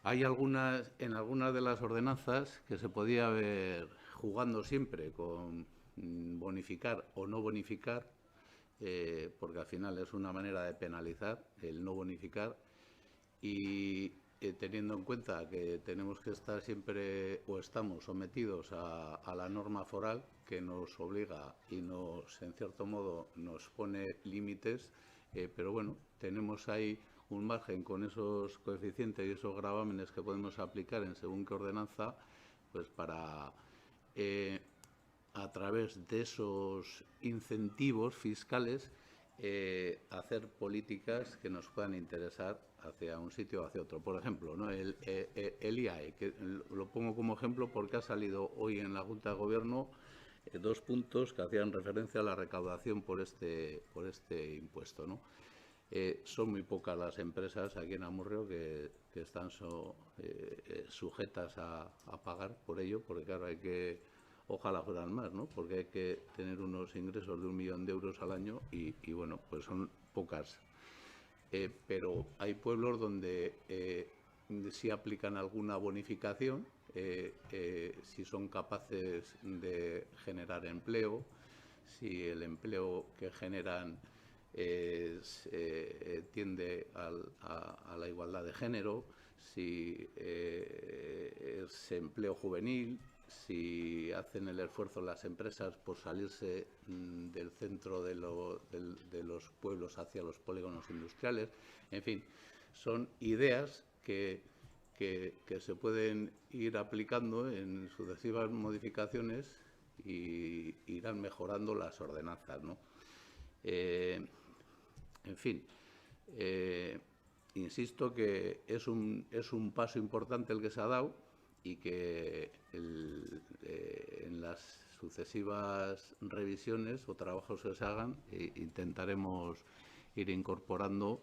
Hay en algunas de las ordenanzas que se podía ver jugando siempre con bonificar o no bonificar, porque al final es una manera de penalizar el no bonificar, y teniendo en cuenta que tenemos que estar siempre o estamos sometidos a la norma foral que nos obliga y en cierto modo, nos pone límites, pero bueno, tenemos ahí un margen con esos coeficientes y esos gravámenes que podemos aplicar en según qué ordenanza, pues para, a través de esos incentivos fiscales, hacer políticas que nos puedan interesar hacia un sitio o hacia otro. Por ejemplo, ¿no? el IAE, que lo pongo como ejemplo porque ha salido hoy en la Junta de Gobierno 2 puntos que hacían referencia a la recaudación por este impuesto, ¿no? Son muy pocas las empresas aquí en Amurrio que están sujetas a pagar por ello, porque claro, ojalá fueran más, ¿no? Porque hay que tener unos ingresos de 1 millón de euros al año y bueno, pues son pocas. Pero hay pueblos donde sí aplican alguna bonificación, si son capaces de generar empleo, si el empleo que generan tiende a la igualdad de género, si es empleo juvenil, si hacen el esfuerzo las empresas por salirse del centro de los pueblos hacia los polígonos industriales. En fin, son ideas que se pueden ir aplicando en sucesivas modificaciones y irán mejorando las ordenanzas, ¿no? En fin, insisto que es un paso importante el que se ha dado y que en las sucesivas revisiones o trabajos que se hagan intentaremos ir incorporando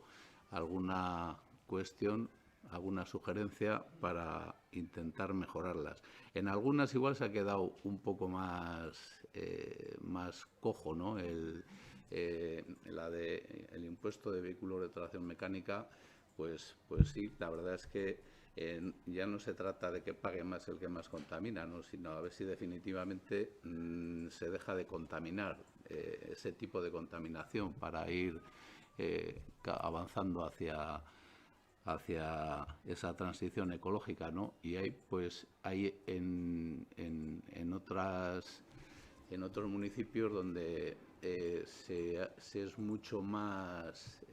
alguna cuestión, alguna sugerencia para intentar mejorarlas. En algunas igual se ha quedado un poco más cojo, ¿no? El impuesto de vehículos de tracción mecánica, pues sí, la verdad es que ya no se trata de que pague más el que más contamina, ¿no? Sino a ver si definitivamente se deja de contaminar, ese tipo de contaminación, para ir avanzando hacia esa transición ecológica, ¿no? Y hay en otros municipios donde se es mucho más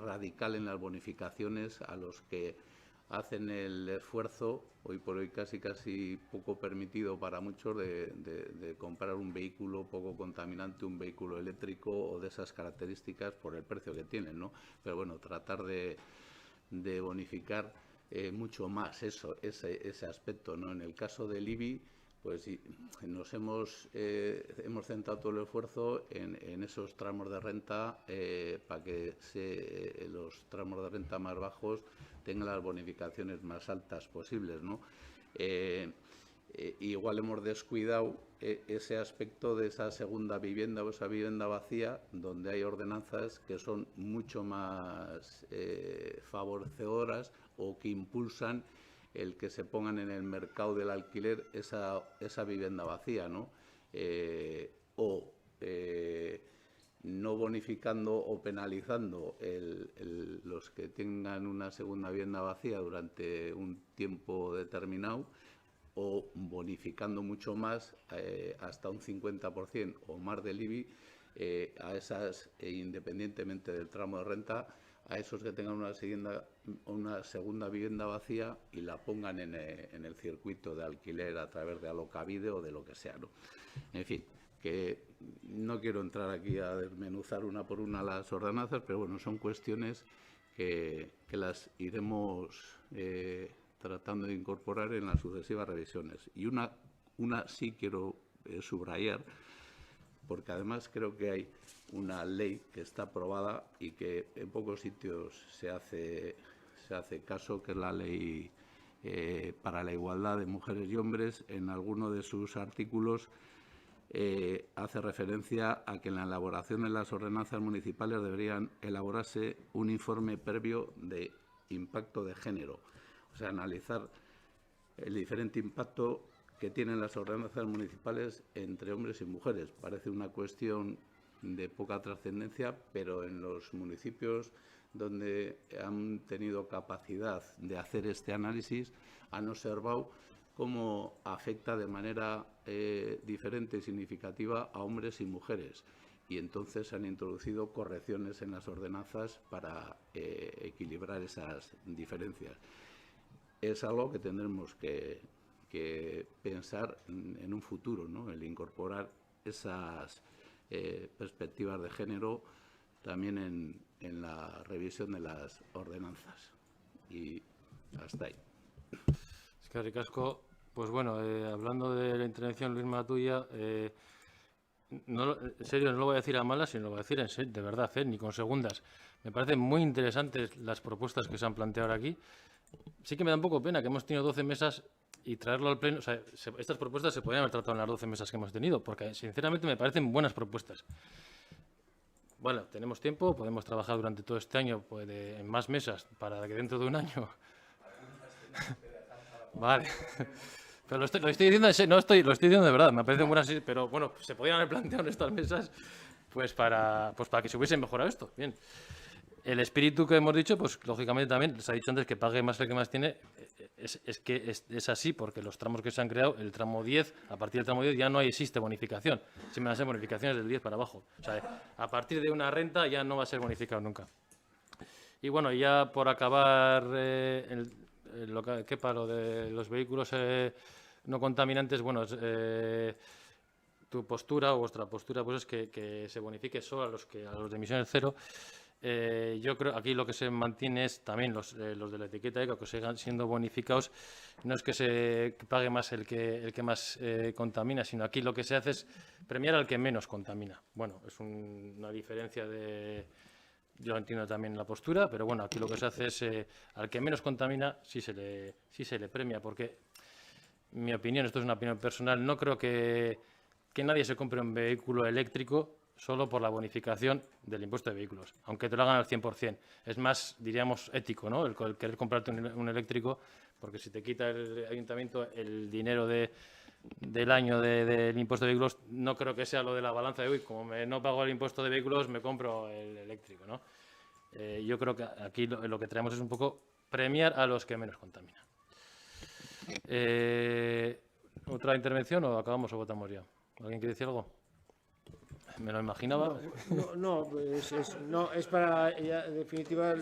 radical en las bonificaciones a los que hacen el esfuerzo, hoy por hoy casi poco permitido para muchos, de comprar un vehículo poco contaminante, un vehículo eléctrico o de esas características por el precio que tienen, ¿no? Pero bueno, tratar de de bonificar mucho más ese aspecto, ¿no? En el caso del IBI, pues nos hemos centrado todo el esfuerzo en esos tramos de renta para que los tramos de renta más bajos tengan las bonificaciones más altas posibles, ¿no? Igual hemos descuidado ese aspecto de esa segunda vivienda o esa vivienda vacía, donde hay ordenanzas que son mucho más favorecedoras o que impulsan el que se pongan en el mercado del alquiler esa vivienda vacía, ¿no? No bonificando o penalizando los que tengan una segunda vivienda vacía durante un tiempo determinado, o bonificando mucho más, hasta un 50% o más del IBI, a esas, independientemente del tramo de renta, a esos que tengan una segunda vivienda vacía y la pongan en el circuito de alquiler a través de Alokabide o de lo que sea, ¿no? En fin, que no quiero entrar aquí a desmenuzar una por una las ordenanzas, pero bueno, son cuestiones que las iremos tratando de incorporar en las sucesivas revisiones. Y una sí quiero subrayar, porque además creo que hay una ley que está aprobada y que en pocos sitios se hace caso, que es la ley para la igualdad de mujeres y hombres. En alguno de sus artículos hace referencia a que en la elaboración de las ordenanzas municipales deberían elaborarse un informe previo de impacto de género, o sea, analizar el diferente impacto que tienen las ordenanzas municipales entre hombres y mujeres. Parece una cuestión de poca trascendencia, pero en los municipios donde han tenido capacidad de hacer este análisis han observado cómo afecta de manera diferente y significativa a hombres y mujeres. Y entonces se han introducido correcciones en las ordenanzas para equilibrar esas diferencias. Es algo que tendremos que pensar en un futuro, ¿no? El incorporar esas perspectivas de género también en la revisión de las ordenanzas. Y hasta ahí. Es que ricasco. Pues bueno, hablando de la intervención, Luisma, tuya, en serio, no lo voy a decir a malas, sino lo voy a decir en serio, de verdad, ni con segundas. Me parecen muy interesantes las propuestas que se han planteado aquí. Sí que me da un poco pena que hemos tenido 12 mesas y traerlo al pleno. O sea, estas propuestas se podrían haber tratado en las 12 mesas que hemos tenido, porque sinceramente me parecen buenas propuestas. Bueno, tenemos tiempo, podemos trabajar durante todo este año en más mesas para que dentro de un año... Vale. Pero lo estoy diciendo, lo estoy diciendo de verdad, me parecen buenas, pero bueno, se podrían haber planteado en estas mesas pues para que se hubiese mejorado esto. Bien. El espíritu que hemos dicho, pues lógicamente también, se ha dicho antes que pague más el que más tiene, es así, porque los tramos que se han creado, el tramo 10, a partir del tramo 10 ya no existe bonificación, siempre van a ser bonificaciones del 10 para abajo. O sea, a partir de una renta ya no va a ser bonificado nunca. Y bueno, ya por acabar, lo de los vehículos no contaminantes, bueno, tu postura o vuestra postura pues es que se bonifique solo a los de emisiones cero. Yo creo aquí lo que se mantiene es también los de la etiqueta eco, que sigan siendo bonificados. No es que se pague más el que más contamina, sino aquí lo que se hace es premiar al que menos contamina. Bueno, es una diferencia de... Yo entiendo también la postura, pero bueno, aquí lo que se hace es al que menos contamina sí se le premia, porque mi opinión, esto es una opinión personal, no creo que nadie se compre un vehículo eléctrico solo por la bonificación del impuesto de vehículos, aunque te lo hagan al 100%. Es más, diríamos, ético, ¿no? El querer comprarte un eléctrico, porque si te quita el ayuntamiento el dinero del año del impuesto de vehículos, no creo que sea lo de la balanza de, como no pago el impuesto de vehículos, me compro el eléctrico, ¿no? Yo creo que aquí lo que traemos es un poco premiar a los que menos contaminan. ¿Otra intervención o acabamos o votamos ya? ¿Alguien quiere decir algo? Me lo imaginaba. No, es para, ya, en definitiva,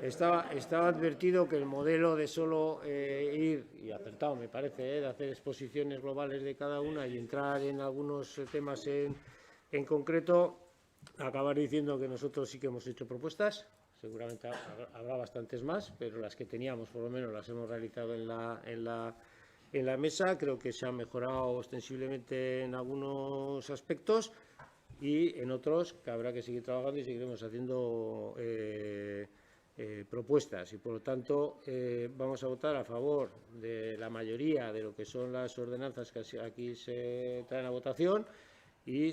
Estaba advertido que el modelo de solo ir, y acertado me parece, de hacer exposiciones globales de cada una y entrar en algunos temas en concreto, acabar diciendo que nosotros sí que hemos hecho propuestas. Seguramente habrá bastantes más, pero las que teníamos por lo menos las hemos realizado en la mesa. Creo que se ha mejorado ostensiblemente en algunos aspectos y en otros que habrá que seguir trabajando y seguiremos haciendo propuestas. Y por lo tanto vamos a votar a favor de la mayoría de lo que son las ordenanzas que aquí se traen a votación. Y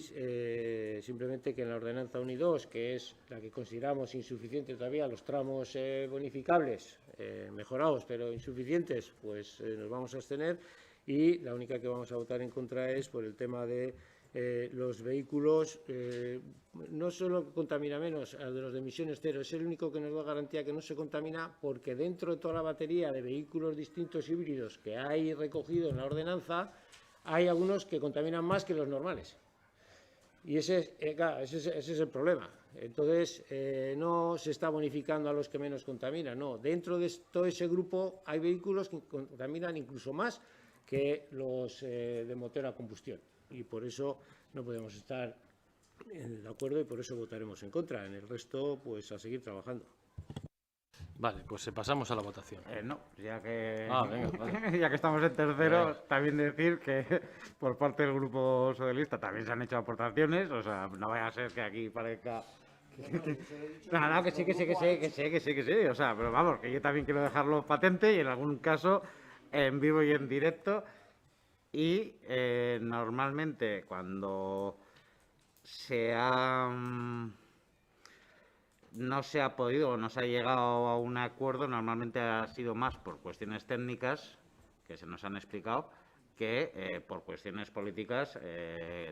simplemente que en la ordenanza 1 y 2, que es la que consideramos insuficiente todavía, los tramos bonificables, mejorados pero insuficientes, pues nos vamos a abstener. Y la única que vamos a votar en contra es por el tema de los vehículos, no solo que contamina menos, de los de emisiones cero, es el único que nos da garantía que no se contamina, porque dentro de toda la batería de vehículos distintos híbridos que hay recogido en la ordenanza, hay algunos que contaminan más que los normales. Y ese es el problema. Entonces, no se está bonificando a los que menos contaminan, no. Dentro de todo ese grupo hay vehículos que contaminan incluso más que los de motor a combustión. Y por eso no podemos estar de acuerdo y por eso votaremos en contra. En el resto, pues a seguir trabajando. Vale, pues pasamos a la votación. No, ya que, Venga, vale. ya que estamos en tercero, también decir que por parte del Grupo Socialista también se han hecho aportaciones, o sea, no vaya a ser que aquí parezca... No, que sí, o sea, pero vamos, que yo también quiero dejarlo patente y en algún caso en vivo y en directo. Y normalmente cuando no se ha podido o no se ha llegado a un acuerdo, normalmente ha sido más por cuestiones técnicas que se nos han explicado que por cuestiones políticas.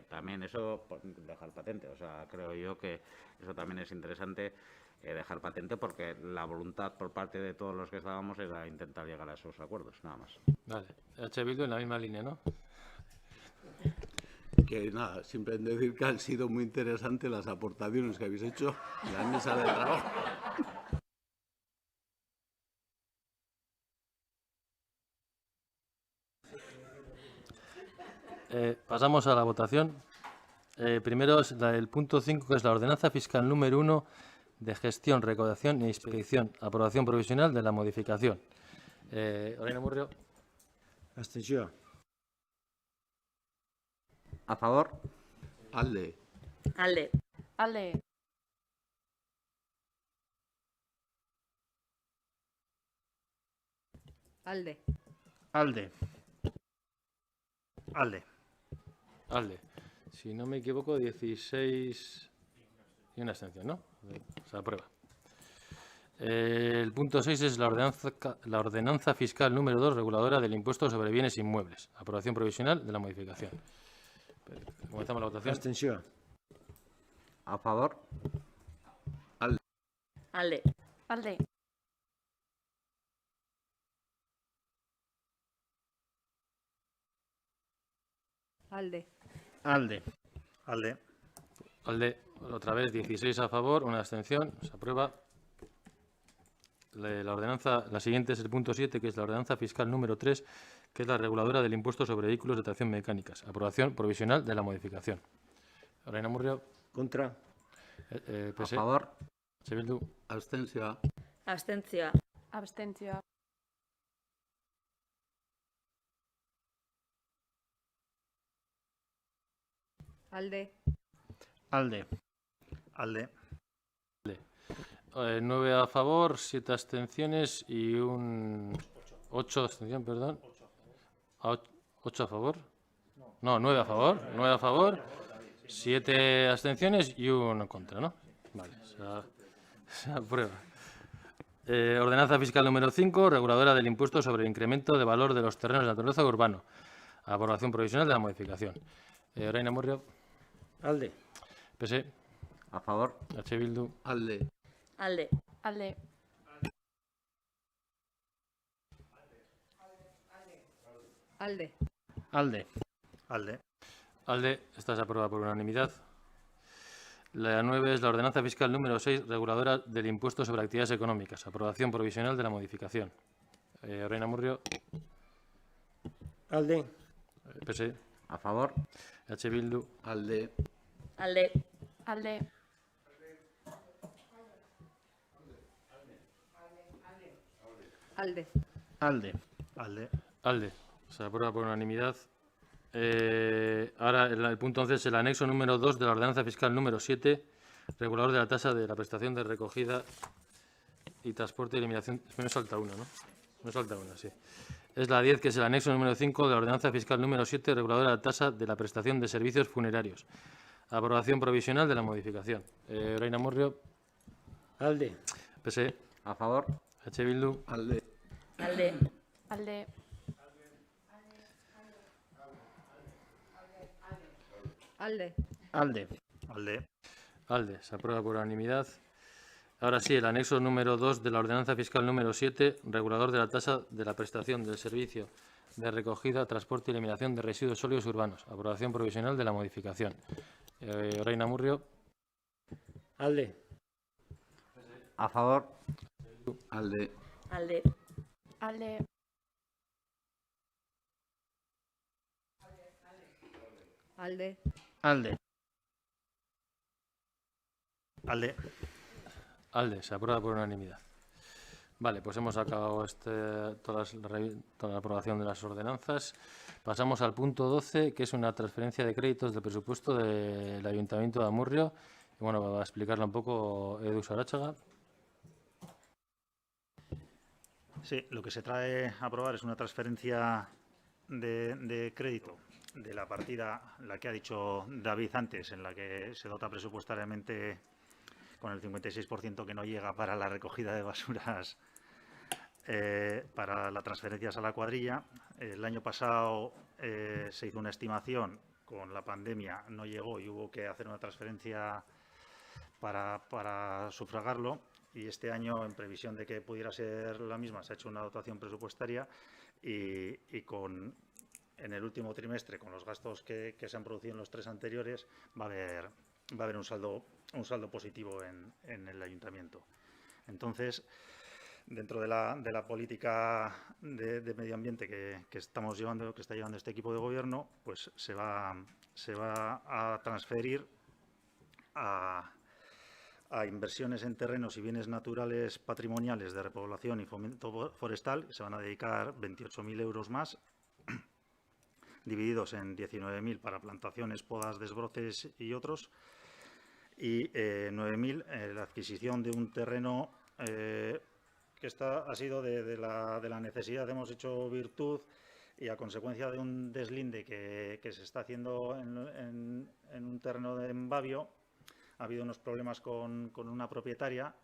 También eso dejar patente, o sea, creo yo que eso también es interesante dejar patente, porque la voluntad por parte de todos los que estábamos era intentar llegar a esos acuerdos, nada más. Vale, H. Bildu en la misma línea, ¿no? Que nada, simplemente decir que han sido muy interesantes las aportaciones que habéis hecho en la mesa de trabajo. Pasamos a la votación. Primero es el punto 5, que es la ordenanza fiscal número 1 de gestión, recaudación e inspección. Aprobación provisional de la modificación. Lorena Murrio. Abstenció. A favor. Alde. Alde. Alde. Alde. Alde. Alde. Alde. Si no me equivoco, 16 y una abstención, ¿no? Se aprueba. El punto 6 es la ordenanza fiscal número 2, reguladora del impuesto sobre bienes inmuebles. Aprobación provisional de la modificación. Comenzamos la votación. Abstenció. A favor. Alde. Alde. Alde. Alde. Alde. Alde, otra vez 16 a favor, una abstención. Se aprueba. La siguiente es el punto 7, que es la ordenanza fiscal número 3, que es la reguladora del impuesto sobre vehículos de tracción mecánicas. Aprobación provisional de la modificación. Lorena Murrio. Contra. A favor. H. Bildu. Abstenció. Abstentzioa. Abstentzioa. Alde. Alde. Alde. 9 a favor, 7 abstenciones y 8 abstención, perdón. 8 a favor. No, 9 a favor. 9 a favor, 7 abstenciones y 1 en contra, ¿no? Vale, se aprueba. Ordenanza fiscal número 5, reguladora del impuesto sobre el incremento de valor de los terrenos de naturaleza urbano. Aprobación provisional de la modificación. Lorena Murrio. Alde. PS. A favor. H. Bildu. Alde. Alde. Alde. Alde. Alde. Alde. Alde, esta se aprueba por unanimidad. La 9 es la ordenanza fiscal número 6, reguladora del impuesto sobre actividades económicas. Aprobación provisional de la modificación. Lorena Murrio. Alde. Alde. Alde. Alde. Se aprueba por unanimidad. Ahora, el punto 11 es el anexo número 2 de la ordenanza fiscal número 7, regulador de la tasa de la prestación de recogida y transporte y eliminación. Me salta una, ¿no? Me salta una, sí. Es la 10, que es el anexo número 5 de la ordenanza fiscal número 7, regulador de la tasa de la prestación de servicios funerarios. Aprobación provisional de la modificación. Orain Amurrio. Alde. PSE. A favor. H. Bildu. Alde. Alde. Alde. Alde. Alde. Alde. Alde. Se aprueba por unanimidad. Ahora sí, el anexo número 2 de la ordenanza fiscal número 7, regulador de la tasa de la prestación del servicio de recogida, transporte y eliminación de residuos sólidos urbanos. Aprobación provisional de la modificación. Orain Amurrio. Alde. A favor. Alde. Alde. Alde. Alde. Alde. Alde. Alde. Se aprueba por unanimidad. Vale, pues hemos acabado toda la aprobación de las ordenanzas. Pasamos al punto 12, que es una transferencia de créditos del presupuesto del Ayuntamiento de Amurrio. Y bueno, va a explicarla un poco Edu Sarachaga. Sí, lo que se trae a aprobar es una transferencia de crédito de la partida, la que ha dicho David antes, en la que se dota presupuestariamente con el 56% que no llega para la recogida de basuras, para las transferencias a la cuadrilla. El año pasado se hizo una estimación, con la pandemia no llegó y hubo que hacer una transferencia para sufragarlo. Y este año, en previsión de que pudiera ser la misma, se ha hecho una dotación presupuestaria y en el último trimestre, con los gastos que se han producido en los 3 anteriores, va a haber un saldo positivo en el ayuntamiento. Entonces, dentro de la política de medio ambiente que estamos llevando, que está llevando este equipo de gobierno, pues se va a transferir a inversiones en terrenos y bienes naturales patrimoniales de repoblación y fomento forestal. Se van a dedicar 28.000 euros más, divididos en 19.000 para plantaciones, podas, desbroces y otros, y 9.000 la adquisición de un terreno que ha sido de la necesidad. Hemos hecho virtud y a consecuencia de un deslinde que se está haciendo en un terreno de Embavio, ha habido unos problemas con una propietaria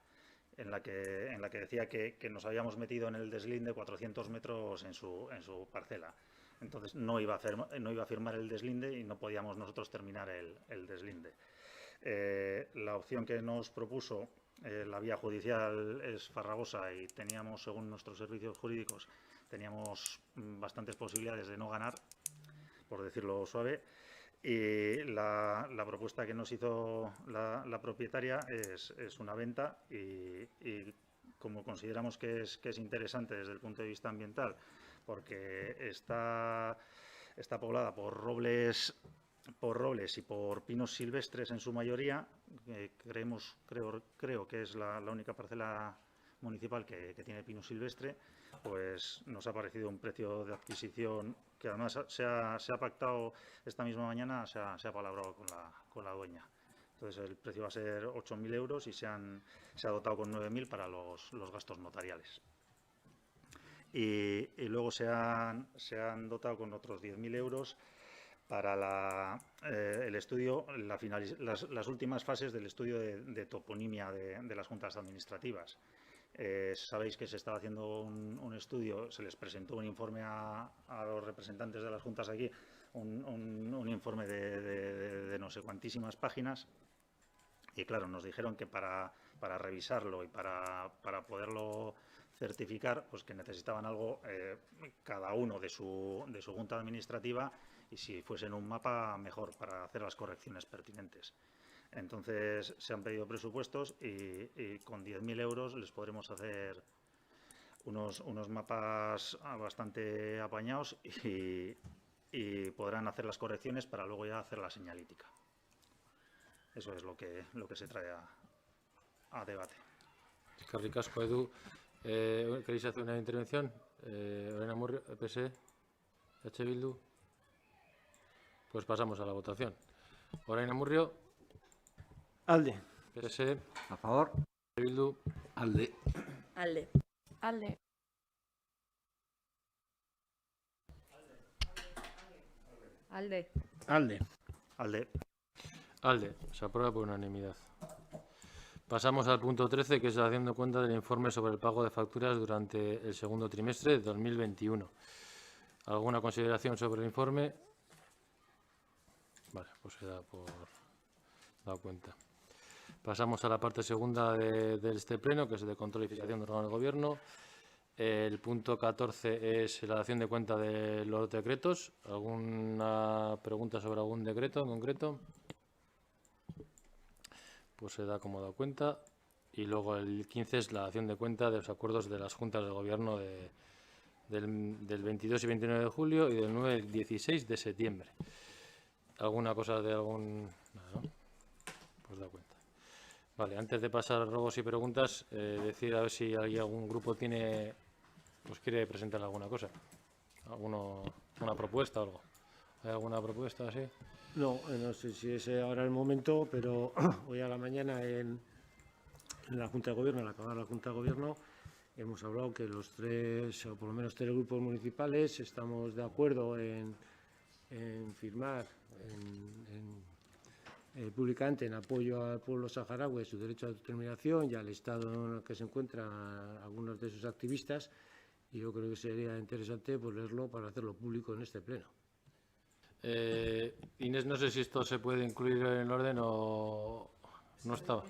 en la que decía que nos habíamos metido en el deslinde 400 metros en su parcela. Entonces no iba a firmar el deslinde y no podíamos nosotros terminar el deslinde. La opción que nos propuso la vía judicial es farragosa y teníamos, según nuestros servicios jurídicos, teníamos bastantes posibilidades de no ganar, por decirlo suave. Y la propuesta que nos hizo la propietaria es una venta y como consideramos que es interesante desde el punto de vista ambiental, porque está poblada por robles y por pinos silvestres en su mayoría, creo que es la única parcela municipal que tiene pino silvestre, pues nos ha parecido un precio de adquisición que además se ha pactado esta misma mañana, se ha palabrado con la dueña. Entonces el precio va a ser 8.000 euros y se ha dotado con 9.000 para los gastos notariales. Y luego se han dotado con otros 10.000 euros para el estudio, las últimas fases del estudio de toponimia de las juntas administrativas. Sabéis que se estaba haciendo un estudio, se les presentó un informe a los representantes de las juntas aquí, un informe de no sé cuantísimas páginas, y claro, nos dijeron que para revisarlo y para poderlo certificar, pues que necesitaban algo cada uno de su junta administrativa, y si fuese en un mapa, mejor, para hacer las correcciones pertinentes. Entonces se han pedido presupuestos y con 10.000 euros les podremos hacer unos mapas bastante apañados y podrán hacer las correcciones para luego ya hacer la señalítica. Eso es lo que se trae a debate. Eskerrik asko, Edu. ¿Queréis hacer una intervención? Lorena Murrio, PSE, H. Bildu. Pues pasamos a la votación. Lorena Murrio, Alde. PSE, A favor. H. Bildu, Alde. Alde. Alde. Alde. Alde. Alde. Alde. Se aprueba por unanimidad. Pasamos al punto 13, que es la haciendo cuenta del informe sobre el pago de facturas durante el segundo trimestre de 2021. ¿Alguna consideración sobre el informe? Vale, pues se da por dado cuenta. Pasamos a la parte segunda de este pleno, que es de control y fiscalización de órganos de gobierno. El punto 14 es la dación de cuenta de los decretos. ¿Alguna pregunta sobre algún decreto en concreto? Pues se da como dado cuenta. Y luego el 15 es la dación de cuenta de los acuerdos de las juntas de gobierno del 22 y 29 de julio y del 9 y 16 de septiembre. ¿Alguna cosa de algún...? Nada, ¿no? Pues da cuenta. Vale, antes de pasar a ruegos y preguntas, decir a ver si hay algún grupo quiere presentar alguna cosa. ¿Una propuesta o algo? ¿Hay alguna propuesta así? No, no sé si es ahora el momento, pero hoy a la mañana en la Junta de Gobierno, al acabar la Junta de Gobierno, hemos hablado que los tres, o por lo menos tres grupos municipales, estamos de acuerdo en firmar públicamente en apoyo al pueblo saharaui, su derecho a autodeterminación y al estado en el que se encuentran algunos de sus activistas. Y yo creo que sería interesante ponerlo para hacerlo público en este pleno. Inés, no sé si esto se puede incluir en el orden o no estaba.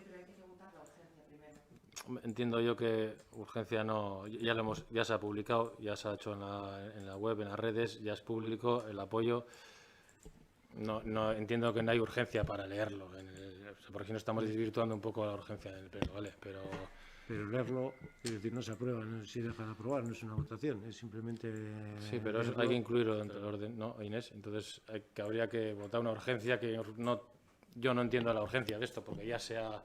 Entiendo yo que urgencia no, ya se ha publicado, ya se ha hecho en la web, en las redes, ya es público el apoyo. No entiendo que no hay urgencia para leerlo, por aquí no estamos desvirtuando un poco la urgencia del pleno, ¿vale? Pero leerlo, es decir, no se aprueba, no se deja de aprobar, no es una votación, es simplemente... Sí, pero eso hay que incluirlo dentro del orden, ¿no, Inés? Entonces habría que votar una urgencia que yo no entiendo la urgencia de esto, porque ya se ha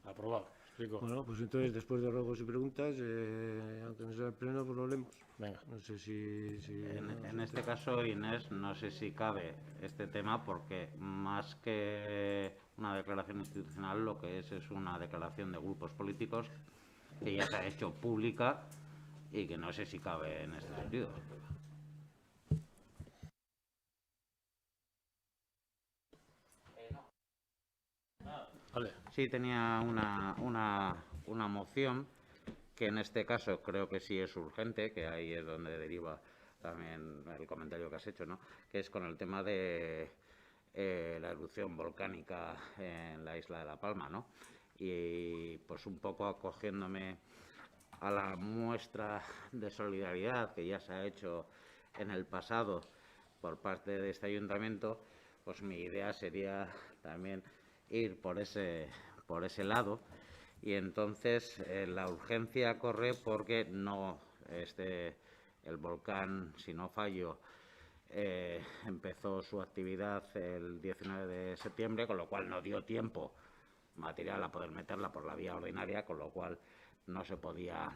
aprobado. ¿Explico? Bueno, pues entonces, después de ruegos y preguntas, aunque no sea el pleno, pues lo leemos. Venga. No sé si En este caso, Inés, no sé si cabe este tema porque más que una declaración institucional, lo que es una declaración de grupos políticos que ya se ha hecho pública y que no sé si cabe en este sentido. Vale. Sí, tenía una moción que en este caso creo que sí es urgente, que ahí es donde deriva también el comentario que has hecho, ¿no? Que es con el tema de la erupción volcánica en la isla de La Palma, ¿no? Y pues un poco acogiéndome a la muestra de solidaridad que ya se ha hecho en el pasado por parte de este ayuntamiento, pues mi idea sería también ir por ese lado. Y entonces la urgencia corre porque el volcán, si no fallo, empezó su actividad el 19 de septiembre, con lo cual no dio tiempo material a poder meterla por la vía ordinaria, con lo cual no se podía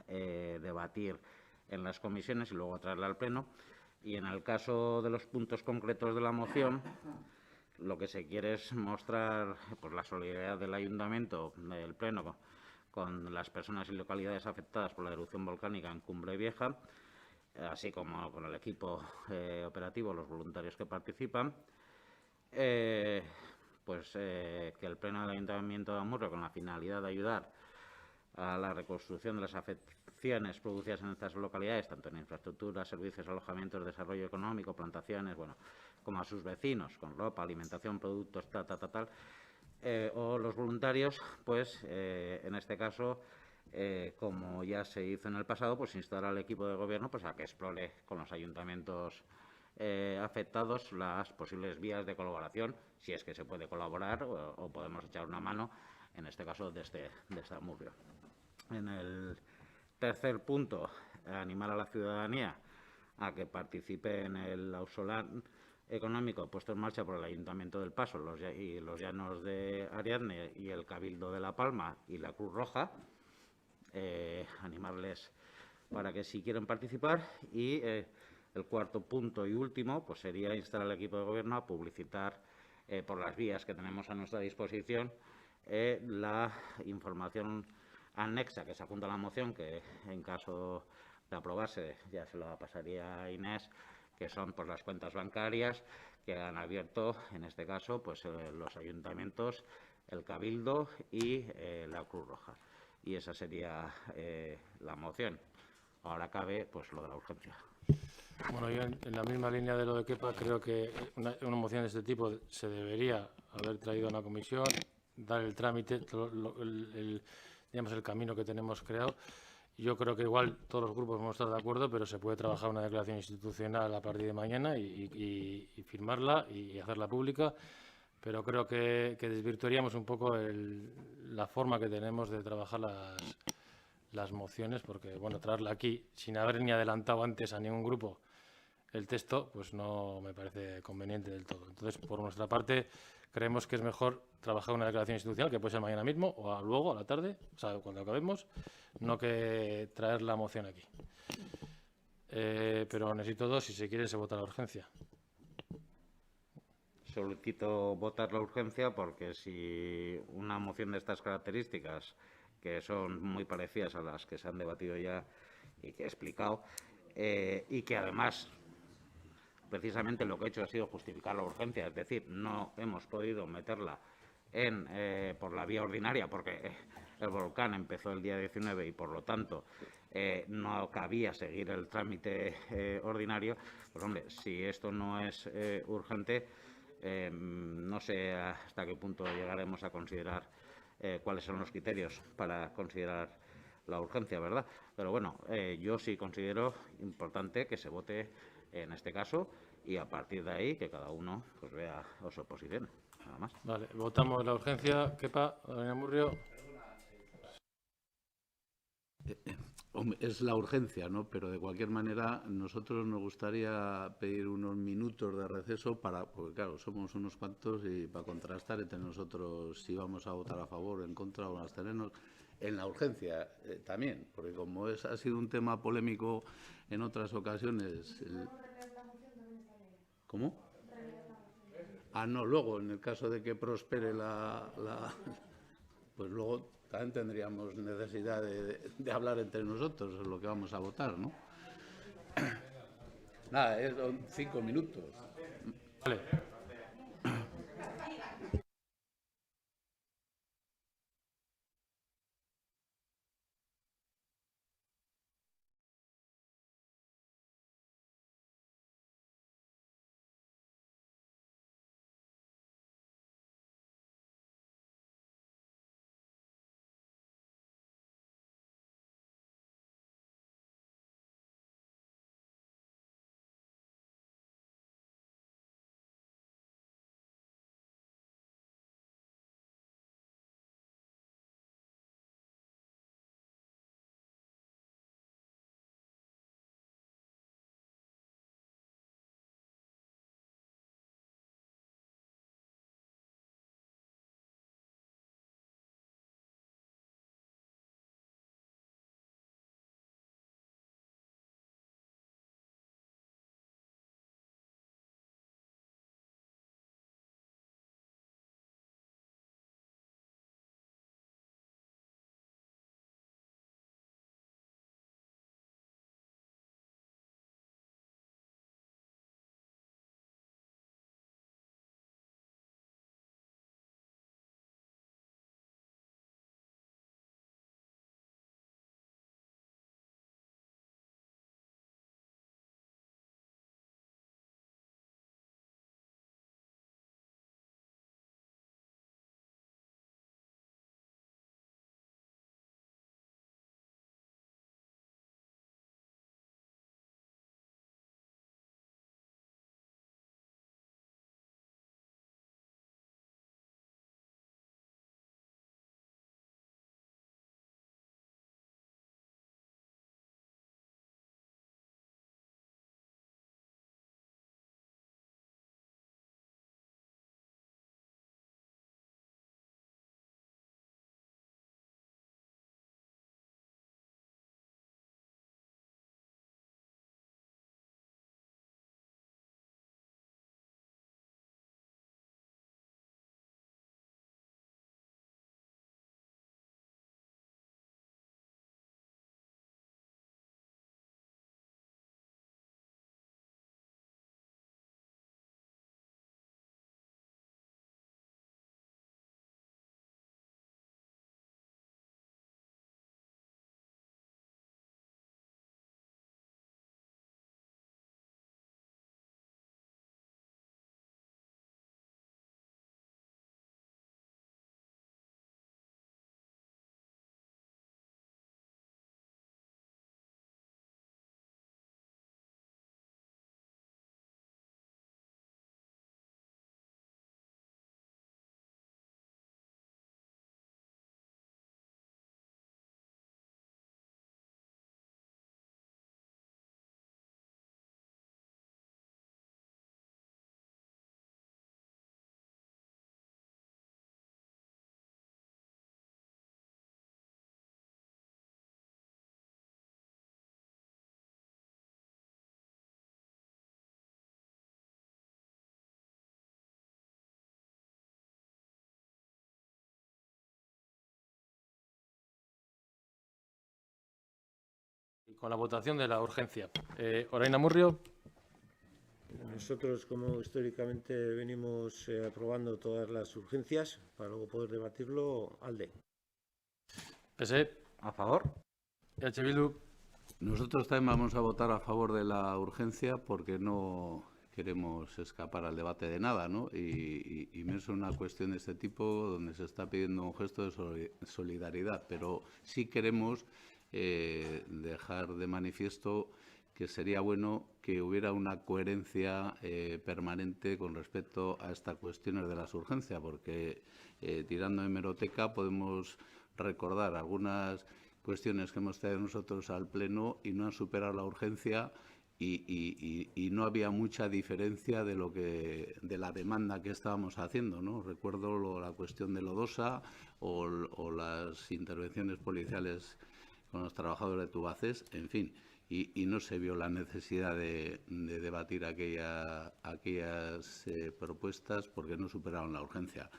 debatir en las comisiones y luego traerla al pleno. Y en el caso de los puntos concretos de la moción, lo que se quiere es mostrar pues, la solidaridad del ayuntamiento, del pleno, con las personas y localidades afectadas por la erupción volcánica en Cumbre Vieja, así como con el equipo operativo, los voluntarios que participan. Que el pleno del ayuntamiento de Amurrio, con la finalidad de ayudar a la reconstrucción de las afecciones producidas en estas localidades, tanto en infraestructura, servicios, alojamientos, desarrollo económico, plantaciones, como a sus vecinos, con ropa, alimentación, productos, o los voluntarios, pues en este caso, como ya se hizo en el pasado, pues instar al equipo de gobierno pues a que explore con los ayuntamientos afectados las posibles vías de colaboración, si es que se puede colaborar o podemos echar una mano, en este caso desde Amurrio. En el tercer punto, animar a la ciudadanía a que participe en el ausolán económico puesto en marcha por el Ayuntamiento del Paso, los Llanos de Ariadne y el Cabildo de La Palma y la Cruz Roja, animarles para que si quieren participar. Y el cuarto punto y último pues sería instar al equipo de gobierno a publicitar por las vías que tenemos a nuestra disposición la información anexa que se apunta a la moción, que en caso de aprobarse ya se la pasaría a Inés, que son pues las cuentas bancarias que han abierto, en este caso, pues los ayuntamientos, el Cabildo y la Cruz Roja. Y esa sería la moción. Ahora cabe pues lo de la urgencia. Bueno, yo en la misma línea de lo de Kepa, creo que una moción de este tipo se debería haber traído a una comisión, dar el trámite, digamos, el camino que tenemos creado. Yo creo que igual todos los grupos vamos a estar de acuerdo, pero se puede trabajar una declaración institucional a partir de mañana y firmarla y hacerla pública, pero creo que desvirtuaríamos un poco la forma que tenemos de trabajar las mociones, porque, bueno, traerla aquí sin haber ni adelantado antes a ningún grupo el texto, pues no me parece conveniente del todo. Entonces, por nuestra parte, creemos que es mejor trabajar una declaración institucional, que puede ser mañana mismo o luego, a la tarde, o sea, cuando acabemos, no que traer la moción aquí. Pero necesito dos, si se quiere, se vota la urgencia. Solicito votar la urgencia porque si una moción de estas características, que son muy parecidas a las que se han debatido ya y que he explicado, y que además precisamente lo que he hecho ha sido justificar la urgencia, es decir, no hemos podido meterla por la vía ordinaria porque el volcán empezó el día 19 y por lo tanto no cabía seguir el trámite ordinario. Pues hombre, si esto no es urgente, no sé hasta qué punto llegaremos a considerar cuáles son los criterios para considerar la urgencia, ¿verdad? Pero bueno, yo sí considero importante que se vote en este caso y a partir de ahí que cada uno pues vea su posición, nada más. Vale, votamos la urgencia. Kepa, doña Murrio. Hombre, es la urgencia, ¿no? Pero de cualquier manera, nosotros nos gustaría pedir unos minutos de receso porque claro, somos unos cuantos y para contrastar entre nosotros si vamos a votar a favor, en contra o abstenernos. En la urgencia también, porque como ha sido un tema polémico en otras ocasiones. ¿Cómo? No, luego, en el caso de que prospere pues luego también tendríamos necesidad de hablar entre nosotros, es lo que vamos a votar, ¿no? Nada, son 5 minutos. Vale. con la votación de la urgencia. Orain Amurrio. Nosotros, como históricamente venimos aprobando todas las urgencias, para luego poder debatirlo, ALDE. PSE. ¿A favor? EH Bildu. Nosotros también vamos a votar a favor de la urgencia porque no queremos escapar al debate de nada, ¿no? Y menos en una cuestión de este tipo donde se está pidiendo un gesto de solidaridad, pero sí queremos dejar de manifiesto que sería bueno que hubiera una coherencia permanente con respecto a estas cuestiones de las urgencias, porque tirando de hemeroteca podemos recordar algunas cuestiones que hemos traído nosotros al Pleno y no han superado la urgencia y no había mucha diferencia de la demanda que estábamos haciendo, ¿no? Recuerdo la cuestión de Lodosa o las intervenciones policiales con los trabajadores de Tubacex, en fin, y no se vio la necesidad de debatir aquellas propuestas porque no superaron la urgencia.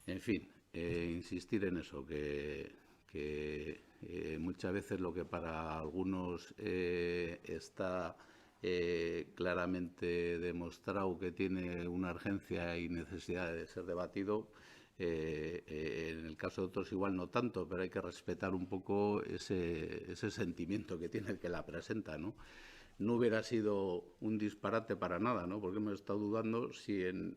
En fin, insistir en eso, que muchas veces lo que para algunos está claramente demostrado que tiene una urgencia y necesidad de ser debatido, en el caso de otros igual no tanto, pero hay que respetar un poco ese sentimiento que tiene el que la presenta, ¿no? No hubiera sido un disparate para nada, ¿no? Porque hemos estado dudando si en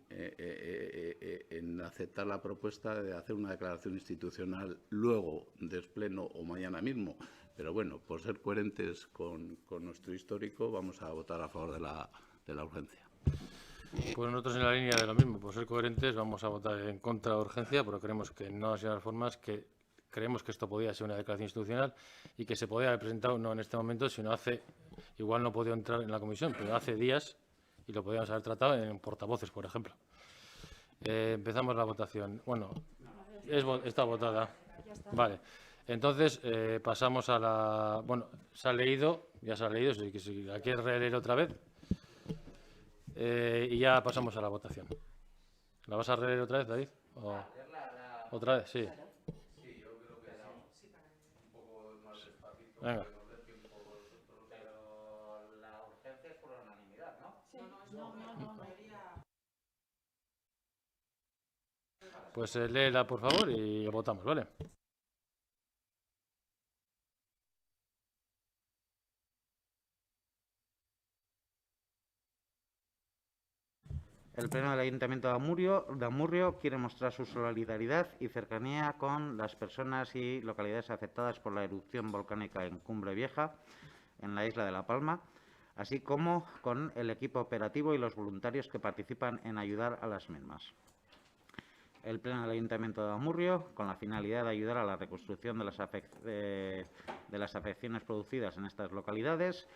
aceptar la propuesta de hacer una declaración institucional luego, despleno o mañana mismo. Pero bueno, por ser coherentes con nuestro histórico, vamos a votar a favor de la urgencia. Pues nosotros en la línea de lo mismo, por ser coherentes, vamos a votar en contra de la urgencia, porque creemos que no ha sido las formas que creemos que esto podía ser una declaración institucional y que se podía haber presentado no en este momento, sino hace, igual no podía entrar en la comisión, pero hace días y lo podíamos haber tratado en portavoces, por ejemplo. Empezamos la votación. Bueno, está votada. Vale. Entonces, pasamos a la... Bueno, ya se ha leído, si la quieres releer otra vez. Y ya pasamos a la votación. ¿La vas a releer otra vez, David? ¿Otra vez? Sí. Sí, yo creo que era un poco más despacito. Venga. Pero la urgencia es por unanimidad, ¿no? Pues léela, por favor, y votamos, ¿vale? El Pleno del Ayuntamiento de Amurrio quiere mostrar su solidaridad y cercanía con las personas y localidades afectadas por la erupción volcánica en Cumbre Vieja, en la isla de La Palma, así como con el equipo operativo y los voluntarios que participan en ayudar a las mismas. El Pleno del Ayuntamiento de Amurrio, con la finalidad de ayudar a la reconstrucción de las afecciones producidas en estas localidades,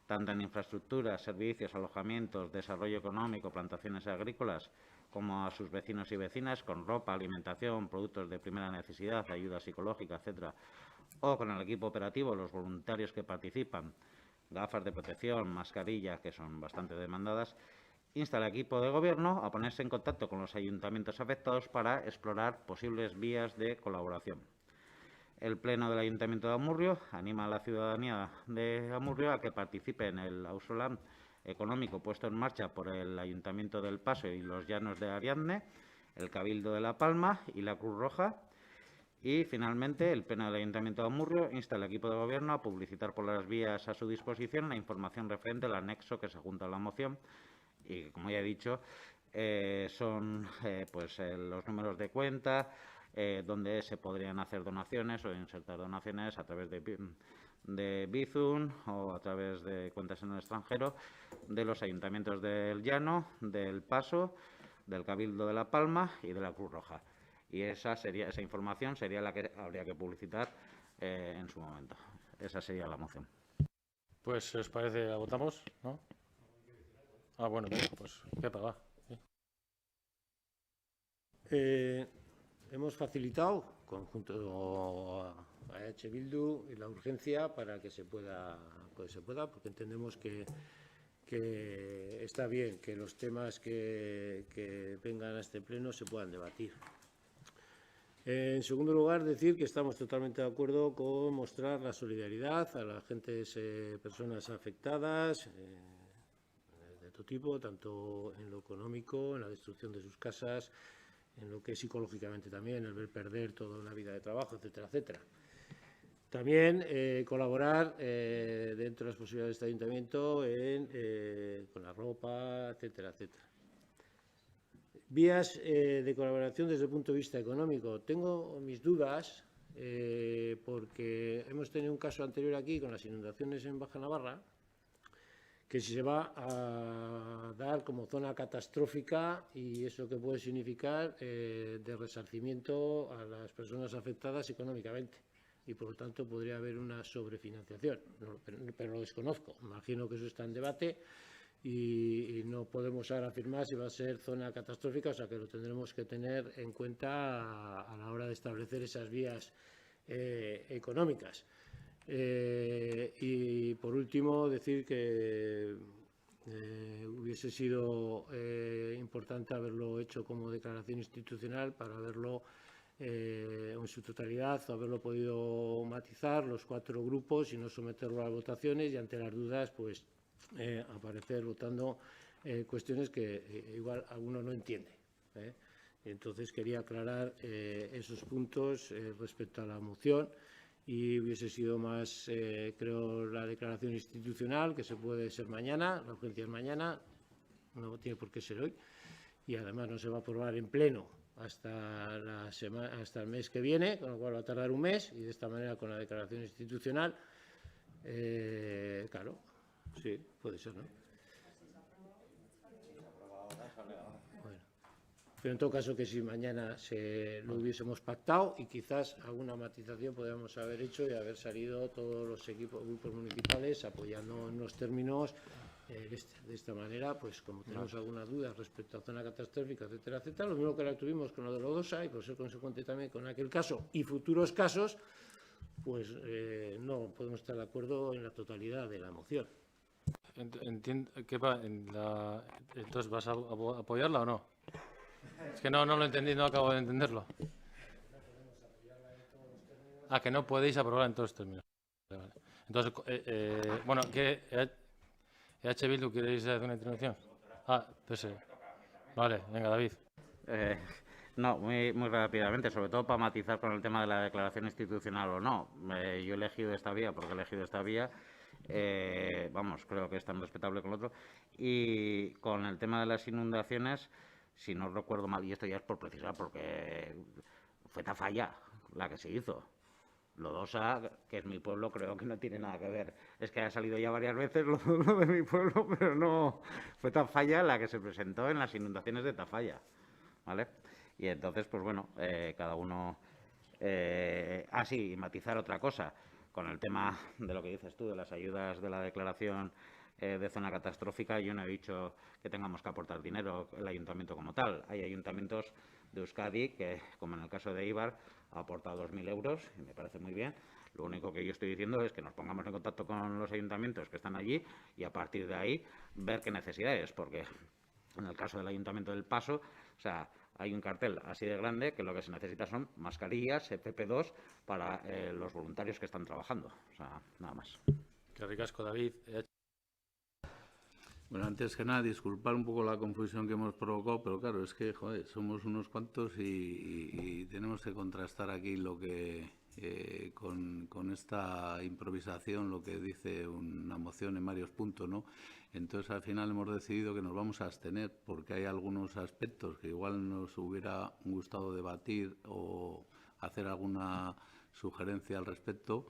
tanto en infraestructuras, servicios, alojamientos, desarrollo económico, plantaciones agrícolas, como a sus vecinos y vecinas, con ropa, alimentación, productos de primera necesidad, ayuda psicológica, etcétera, o con el equipo operativo, los voluntarios que participan, gafas de protección, mascarilla, que son bastante demandadas, insta al equipo de gobierno a ponerse en contacto con los ayuntamientos afectados para explorar posibles vías de colaboración. El Pleno del Ayuntamiento de Amurrio anima a la ciudadanía de Amurrio a que participe en el Auzolan económico puesto en marcha por el Ayuntamiento del Paso y los Llanos de Ariadne, el Cabildo de La Palma y la Cruz Roja. Y, finalmente, el Pleno del Ayuntamiento de Amurrio insta al equipo de gobierno a publicitar por las vías a su disposición la información referente al anexo que se junta a la moción y, como ya he dicho, son los números de cuenta, donde se podrían hacer donaciones o insertar donaciones a través de Bizum o a través de cuentas en el extranjero de los ayuntamientos del Llano, del Paso, del Cabildo de La Palma y de la Cruz Roja. Y esa información sería la que habría que publicitar en su momento. Esa sería la moción. Pues, si os parece, la votamos, ¿no? Ah, bueno, pues, ¿qué paga? ¿Sí? Hemos facilitado, conjunto a EH Bildu, la urgencia para que se pueda, porque entendemos que está bien que los temas que vengan a este pleno se puedan debatir. En segundo lugar, decir que estamos totalmente de acuerdo con mostrar la solidaridad a las personas afectadas de todo tipo, tanto en lo económico, en la destrucción de sus casas, en lo que es psicológicamente también, el ver perder toda una vida de trabajo, etcétera, etcétera. También colaborar dentro de las posibilidades de este ayuntamiento con la ropa, etcétera, etcétera. Vías de colaboración desde el punto de vista económico. Tengo mis dudas porque hemos tenido un caso anterior aquí con las inundaciones en Baja Navarra, que si se va a dar como zona catastrófica y eso que puede significar de resarcimiento a las personas afectadas económicamente. Y por lo tanto podría haber una sobrefinanciación, pero lo desconozco. Imagino que eso está en debate y no podemos ahora afirmar si va a ser zona catastrófica, o sea que lo tendremos que tener en cuenta a la hora de establecer esas vías económicas. Y por último decir que hubiese sido importante haberlo hecho como declaración institucional para haberlo en su totalidad, haberlo podido matizar los 4 grupos y no someterlo a votaciones y ante las dudas pues aparecer votando cuestiones que igual alguno no entiende. Entonces quería aclarar esos puntos respecto a la moción y hubiese sido más, creo, la declaración institucional, que se puede ser mañana, la urgencia es mañana, no tiene por qué ser hoy, y además no se va a aprobar en pleno hasta el mes que viene, con lo cual va a tardar un mes, y de esta manera con la declaración institucional, claro, sí, puede ser, ¿no? Bueno, pero en todo caso que si mañana lo hubiésemos pactado y quizás alguna matización podríamos haber hecho y haber salido todos los grupos municipales apoyando en los términos de esta manera, pues como tenemos alguna duda respecto a zona catastrófica, etcétera, etcétera, lo mismo que la tuvimos con lo de Lodosa y por ser consecuente también con aquel caso y futuros casos, pues no podemos estar de acuerdo en la totalidad de la moción. Entiendo que entonces vas a apoyarla o no. Es que no lo entendí, no acabo de entenderlo. Ah, que no podéis aprobarla en todos los términos. Vale. Entonces, bueno, ¿qué EH Bildu queréis hacer una intervención? Pues vale, venga, David. No, muy rápidamente, sobre todo para matizar con el tema de la declaración institucional o no. Yo he elegido esta vía porque he elegido esta vía. Vamos, creo que es tan respetable con el otro. Y con el tema de las inundaciones, si no recuerdo mal, y esto ya es por precisar, porque fue Tafalla la que se hizo. Lodosa, que es mi pueblo, creo que no tiene nada que ver. Es que ha salido ya varias veces lo de mi pueblo, pero no. Fue Tafalla la que se presentó en las inundaciones de Tafalla, ¿vale? Y entonces, pues bueno, cada uno... sí, matizar otra cosa. Con el tema de lo que dices tú, de las ayudas de la declaración de zona catastrófica, yo no he dicho que tengamos que aportar dinero el ayuntamiento como tal. Hay ayuntamientos de Euskadi que, como en el caso de Eibar, ha aportado 2.000 euros y me parece muy bien. Lo único que yo estoy diciendo es que nos pongamos en contacto con los ayuntamientos que están allí y a partir de ahí ver qué necesidades, porque en el caso del Ayuntamiento del Paso, o sea, hay un cartel así de grande que lo que se necesita son mascarillas, FP2 para los voluntarios que están trabajando. O sea, nada más. Qué ricasco, David. Bueno, antes que nada, disculpar un poco la confusión que hemos provocado, pero claro, es que, joder, somos unos cuantos y tenemos que contrastar aquí lo que, con esta improvisación, lo que dice una moción en varios puntos, ¿no? Entonces, al final hemos decidido que nos vamos a abstener porque hay algunos aspectos que igual nos hubiera gustado debatir o hacer alguna sugerencia al respecto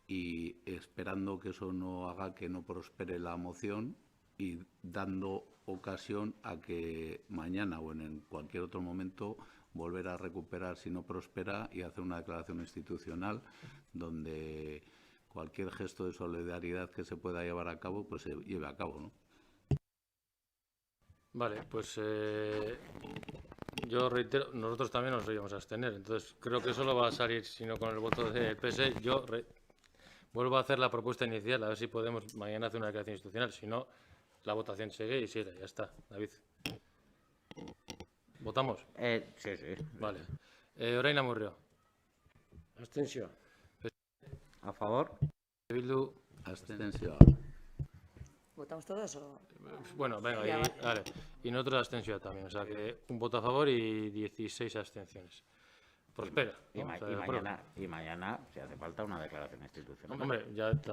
y esperando que eso no haga que no prospere la moción y dando ocasión a que mañana o en cualquier otro momento volver a recuperar si no prospera y hacer una declaración institucional donde cualquier gesto de solidaridad que se pueda llevar a cabo, pues se lleve a cabo, ¿no? Vale, pues yo reitero, nosotros también nos íbamos a abstener, entonces creo que eso no va a salir sino con el voto del PS. Yo vuelvo a hacer la propuesta inicial, a ver si podemos mañana hacer una declaración institucional, si no, la votación sigue y sigue, ya está. David. ¿Votamos? Sí. Vale. Orain Amurrio. Abstención. A favor. Bildu. Abstención. ¿Votamos todos o...? Bueno, venga, Ya, vale. vale. Y nosotros abstención también. O sea que un voto a favor y 16 abstenciones. Prospera. Y, ¿no? ma- O sea, y aprueba. mañana, si hace falta, una declaración institucional. Hombre, ya te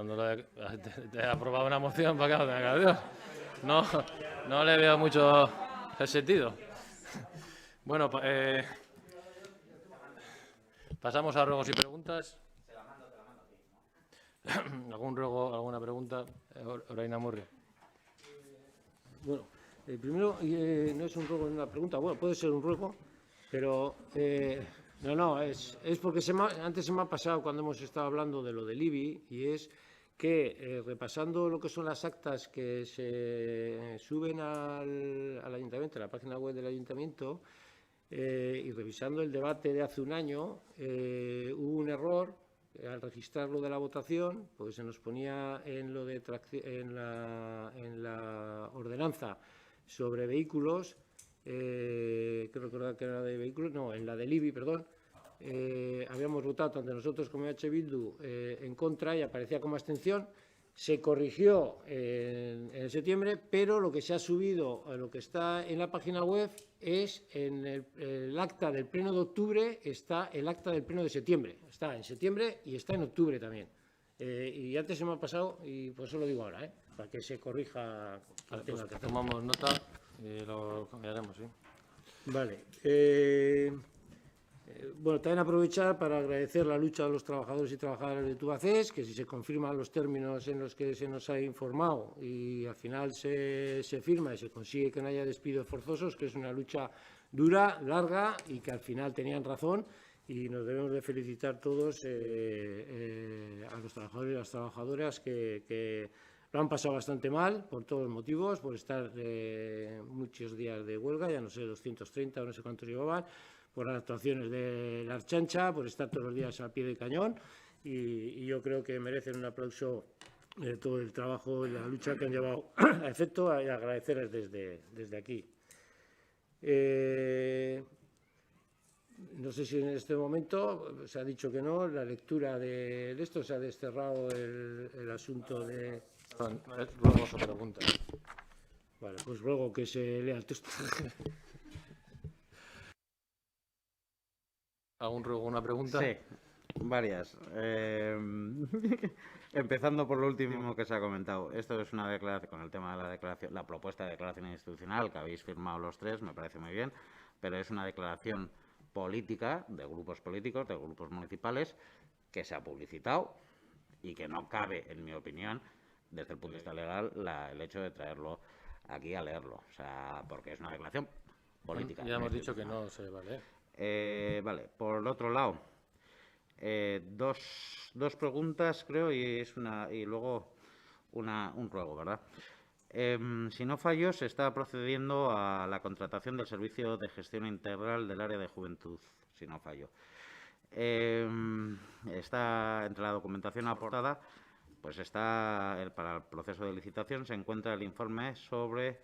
he aprobado una moción para que no tenga que Dios. No, no le veo mucho el sentido. Bueno, pasamos a ruegos y preguntas. ¿Algún ruego, alguna pregunta? Orain Amurrio. Bueno, primero, no es un ruego, es una pregunta. Bueno, puede ser un ruego, pero no, es porque antes se me ha pasado cuando hemos estado hablando de lo del IBI, y es que repasando lo que son las actas que se suben al ayuntamiento, a la página web del ayuntamiento, y revisando el debate de hace un año, hubo un error. Al registrarlo de la votación, pues se nos ponía en lo de en la ordenanza sobre vehículos, creo recordar que era de vehículos, no, en la del IBI, perdón, habíamos votado tanto nosotros como H. Bildu en contra y aparecía como abstención. Se corrigió en septiembre, pero lo que se ha subido, lo que está en la página web, es en el acta del pleno de octubre, está el acta del pleno de septiembre. Está en septiembre y está en octubre también. Y antes se me ha pasado, y por eso lo digo ahora, para que se corrija. Vale, pues tomamos nota y lo cambiaremos, sí. Vale. Bueno, también aprovechar para agradecer la lucha de los trabajadores y trabajadoras de Tubacex, que si se confirman los términos en los que se nos ha informado y al final se firma y se consigue que no haya despidos forzosos, que es una lucha dura, larga y que al final tenían razón, y nos debemos de felicitar todos a los trabajadores y las trabajadoras que lo han pasado bastante mal por todos los motivos, por estar muchos días de huelga, ya no sé, 230 o no sé cuántos llevaban, por las actuaciones de la Archancha, por estar todos los días al pie del cañón, y yo creo que merecen un aplauso todo el trabajo y la lucha que han llevado a efecto, y agradecerles desde aquí. No sé si en este momento se ha dicho que no, la lectura de esto, se ha desterrado el asunto de... Ruegos o preguntas. Vale, pues ruego que se lea el texto. ¿Algún ruego, una pregunta? Sí, varias. Empezando por lo último que se ha comentado. Esto es una declaración, con el tema de la declaración, la propuesta de declaración institucional que habéis firmado los tres, me parece muy bien, pero es una declaración política de grupos políticos, de grupos municipales, que se ha publicitado y que no cabe, en mi opinión, desde el punto de vista legal, el hecho de traerlo aquí a leerlo. O sea, porque es una declaración política. Ya hemos dicho que no se va a leer. Vale, por el otro lado, dos preguntas, creo, y luego un ruego, ¿verdad? Si no fallo, se está procediendo a la contratación del servicio de gestión integral del área de juventud, si no fallo. Está entre la documentación aportada, pues está para el proceso de licitación, se encuentra el informe sobre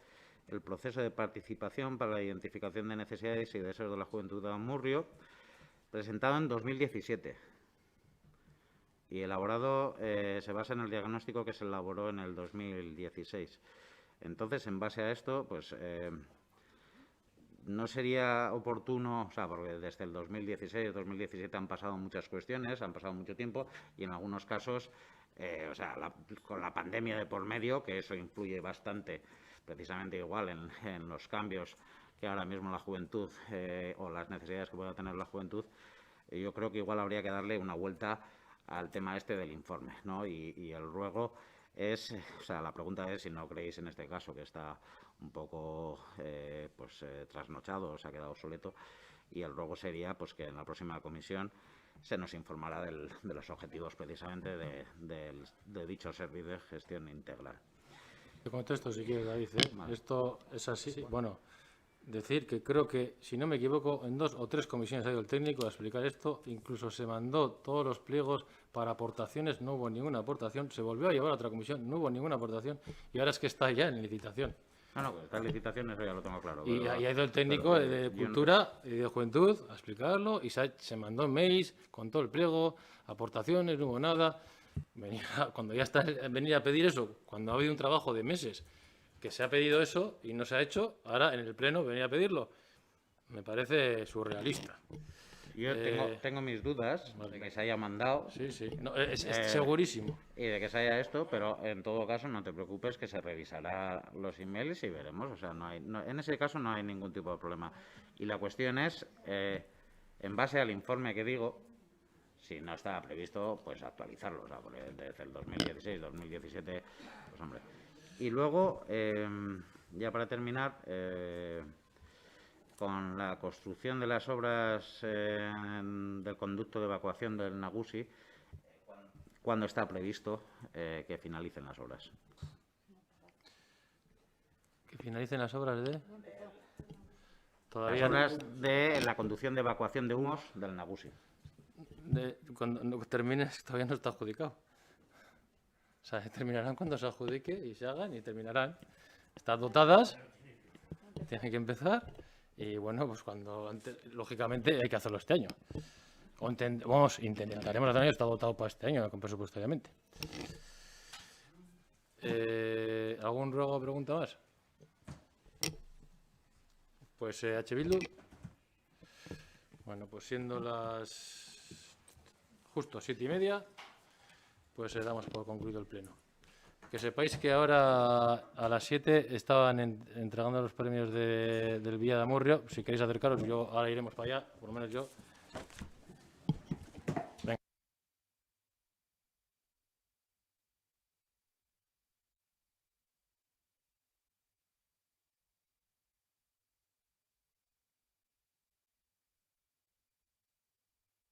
el proceso de participación para la identificación de necesidades y deseos de la juventud de Amurrio, presentado en 2017 y elaborado, se basa en el diagnóstico que se elaboró en el 2016. Entonces, en base a esto, pues no sería oportuno, o sea, porque desde el 2016 y 2017 han pasado muchas cuestiones, han pasado mucho tiempo y en algunos casos, o sea, con la pandemia de por medio, que eso influye bastante, precisamente igual en los cambios que ahora mismo la juventud o las necesidades que pueda tener la juventud, yo creo que igual habría que darle una vuelta al tema este del informe, ¿no? Y el ruego es, o sea, la pregunta es si no creéis en este caso que está un poco trasnochado o se ha quedado obsoleto, y el ruego sería pues que en la próxima comisión se nos informará de los objetivos precisamente de dicho servicio de gestión integral. Te contesto si quieres, David. Vale. Esto es así. Sí. Bueno, decir que creo que, si no me equivoco, en 2 o 3 comisiones ha ido el técnico a explicar esto. Incluso se mandó todos los pliegos para aportaciones, no hubo ninguna aportación. Se volvió a llevar a otra comisión, no hubo ninguna aportación. Y ahora es que está ya en licitación. No, estas licitaciones eso ya lo tengo claro. Y pero- ahí ha ido el técnico pero, de yo no- Cultura y de Juventud a explicarlo y se mandó mails con todo el pliego, aportaciones, no hubo nada. Cuando ya está, venir a pedir eso, cuando ha habido un trabajo de meses que se ha pedido eso y no se ha hecho, ahora en el Pleno venir a pedirlo, me parece surrealista. Yo tengo mis dudas de que se haya mandado Sí, sí, no, es segurísimo. y de que se haya esto, pero en todo caso no te preocupes que se revisará los emails y veremos. O sea, en ese caso no hay ningún tipo de problema. Y la cuestión es, en base al informe que digo, si no estaba previsto, pues actualizarlo. O sea, porque desde el 2016, 2017, pues hombre. Y luego, ya para terminar, con la construcción de las obras del conducto de evacuación del Nagusi, ¿cuándo está previsto que finalicen las obras? Que finalicen las obras de... Las Todavía obras de la conducción de evacuación de humos del Nagusi. cuando termines todavía no está adjudicado. O sea, terminarán cuando se adjudique y se hagan y terminarán. Están dotadas, tienen que empezar y bueno, pues lógicamente hay que hacerlo este año. Intentaremos hacerlo, está dotado para este año, presupuestariamente. ¿Algún ruego o pregunta más? Pues H. Bildu. Bueno, pues siendo las justo 7:30, pues damos por concluido el pleno. Que sepáis que ahora a las 7 estaban entregando los premios del Villa de Amurrio. Si queréis acercaros, ahora iremos para allá, por lo menos yo.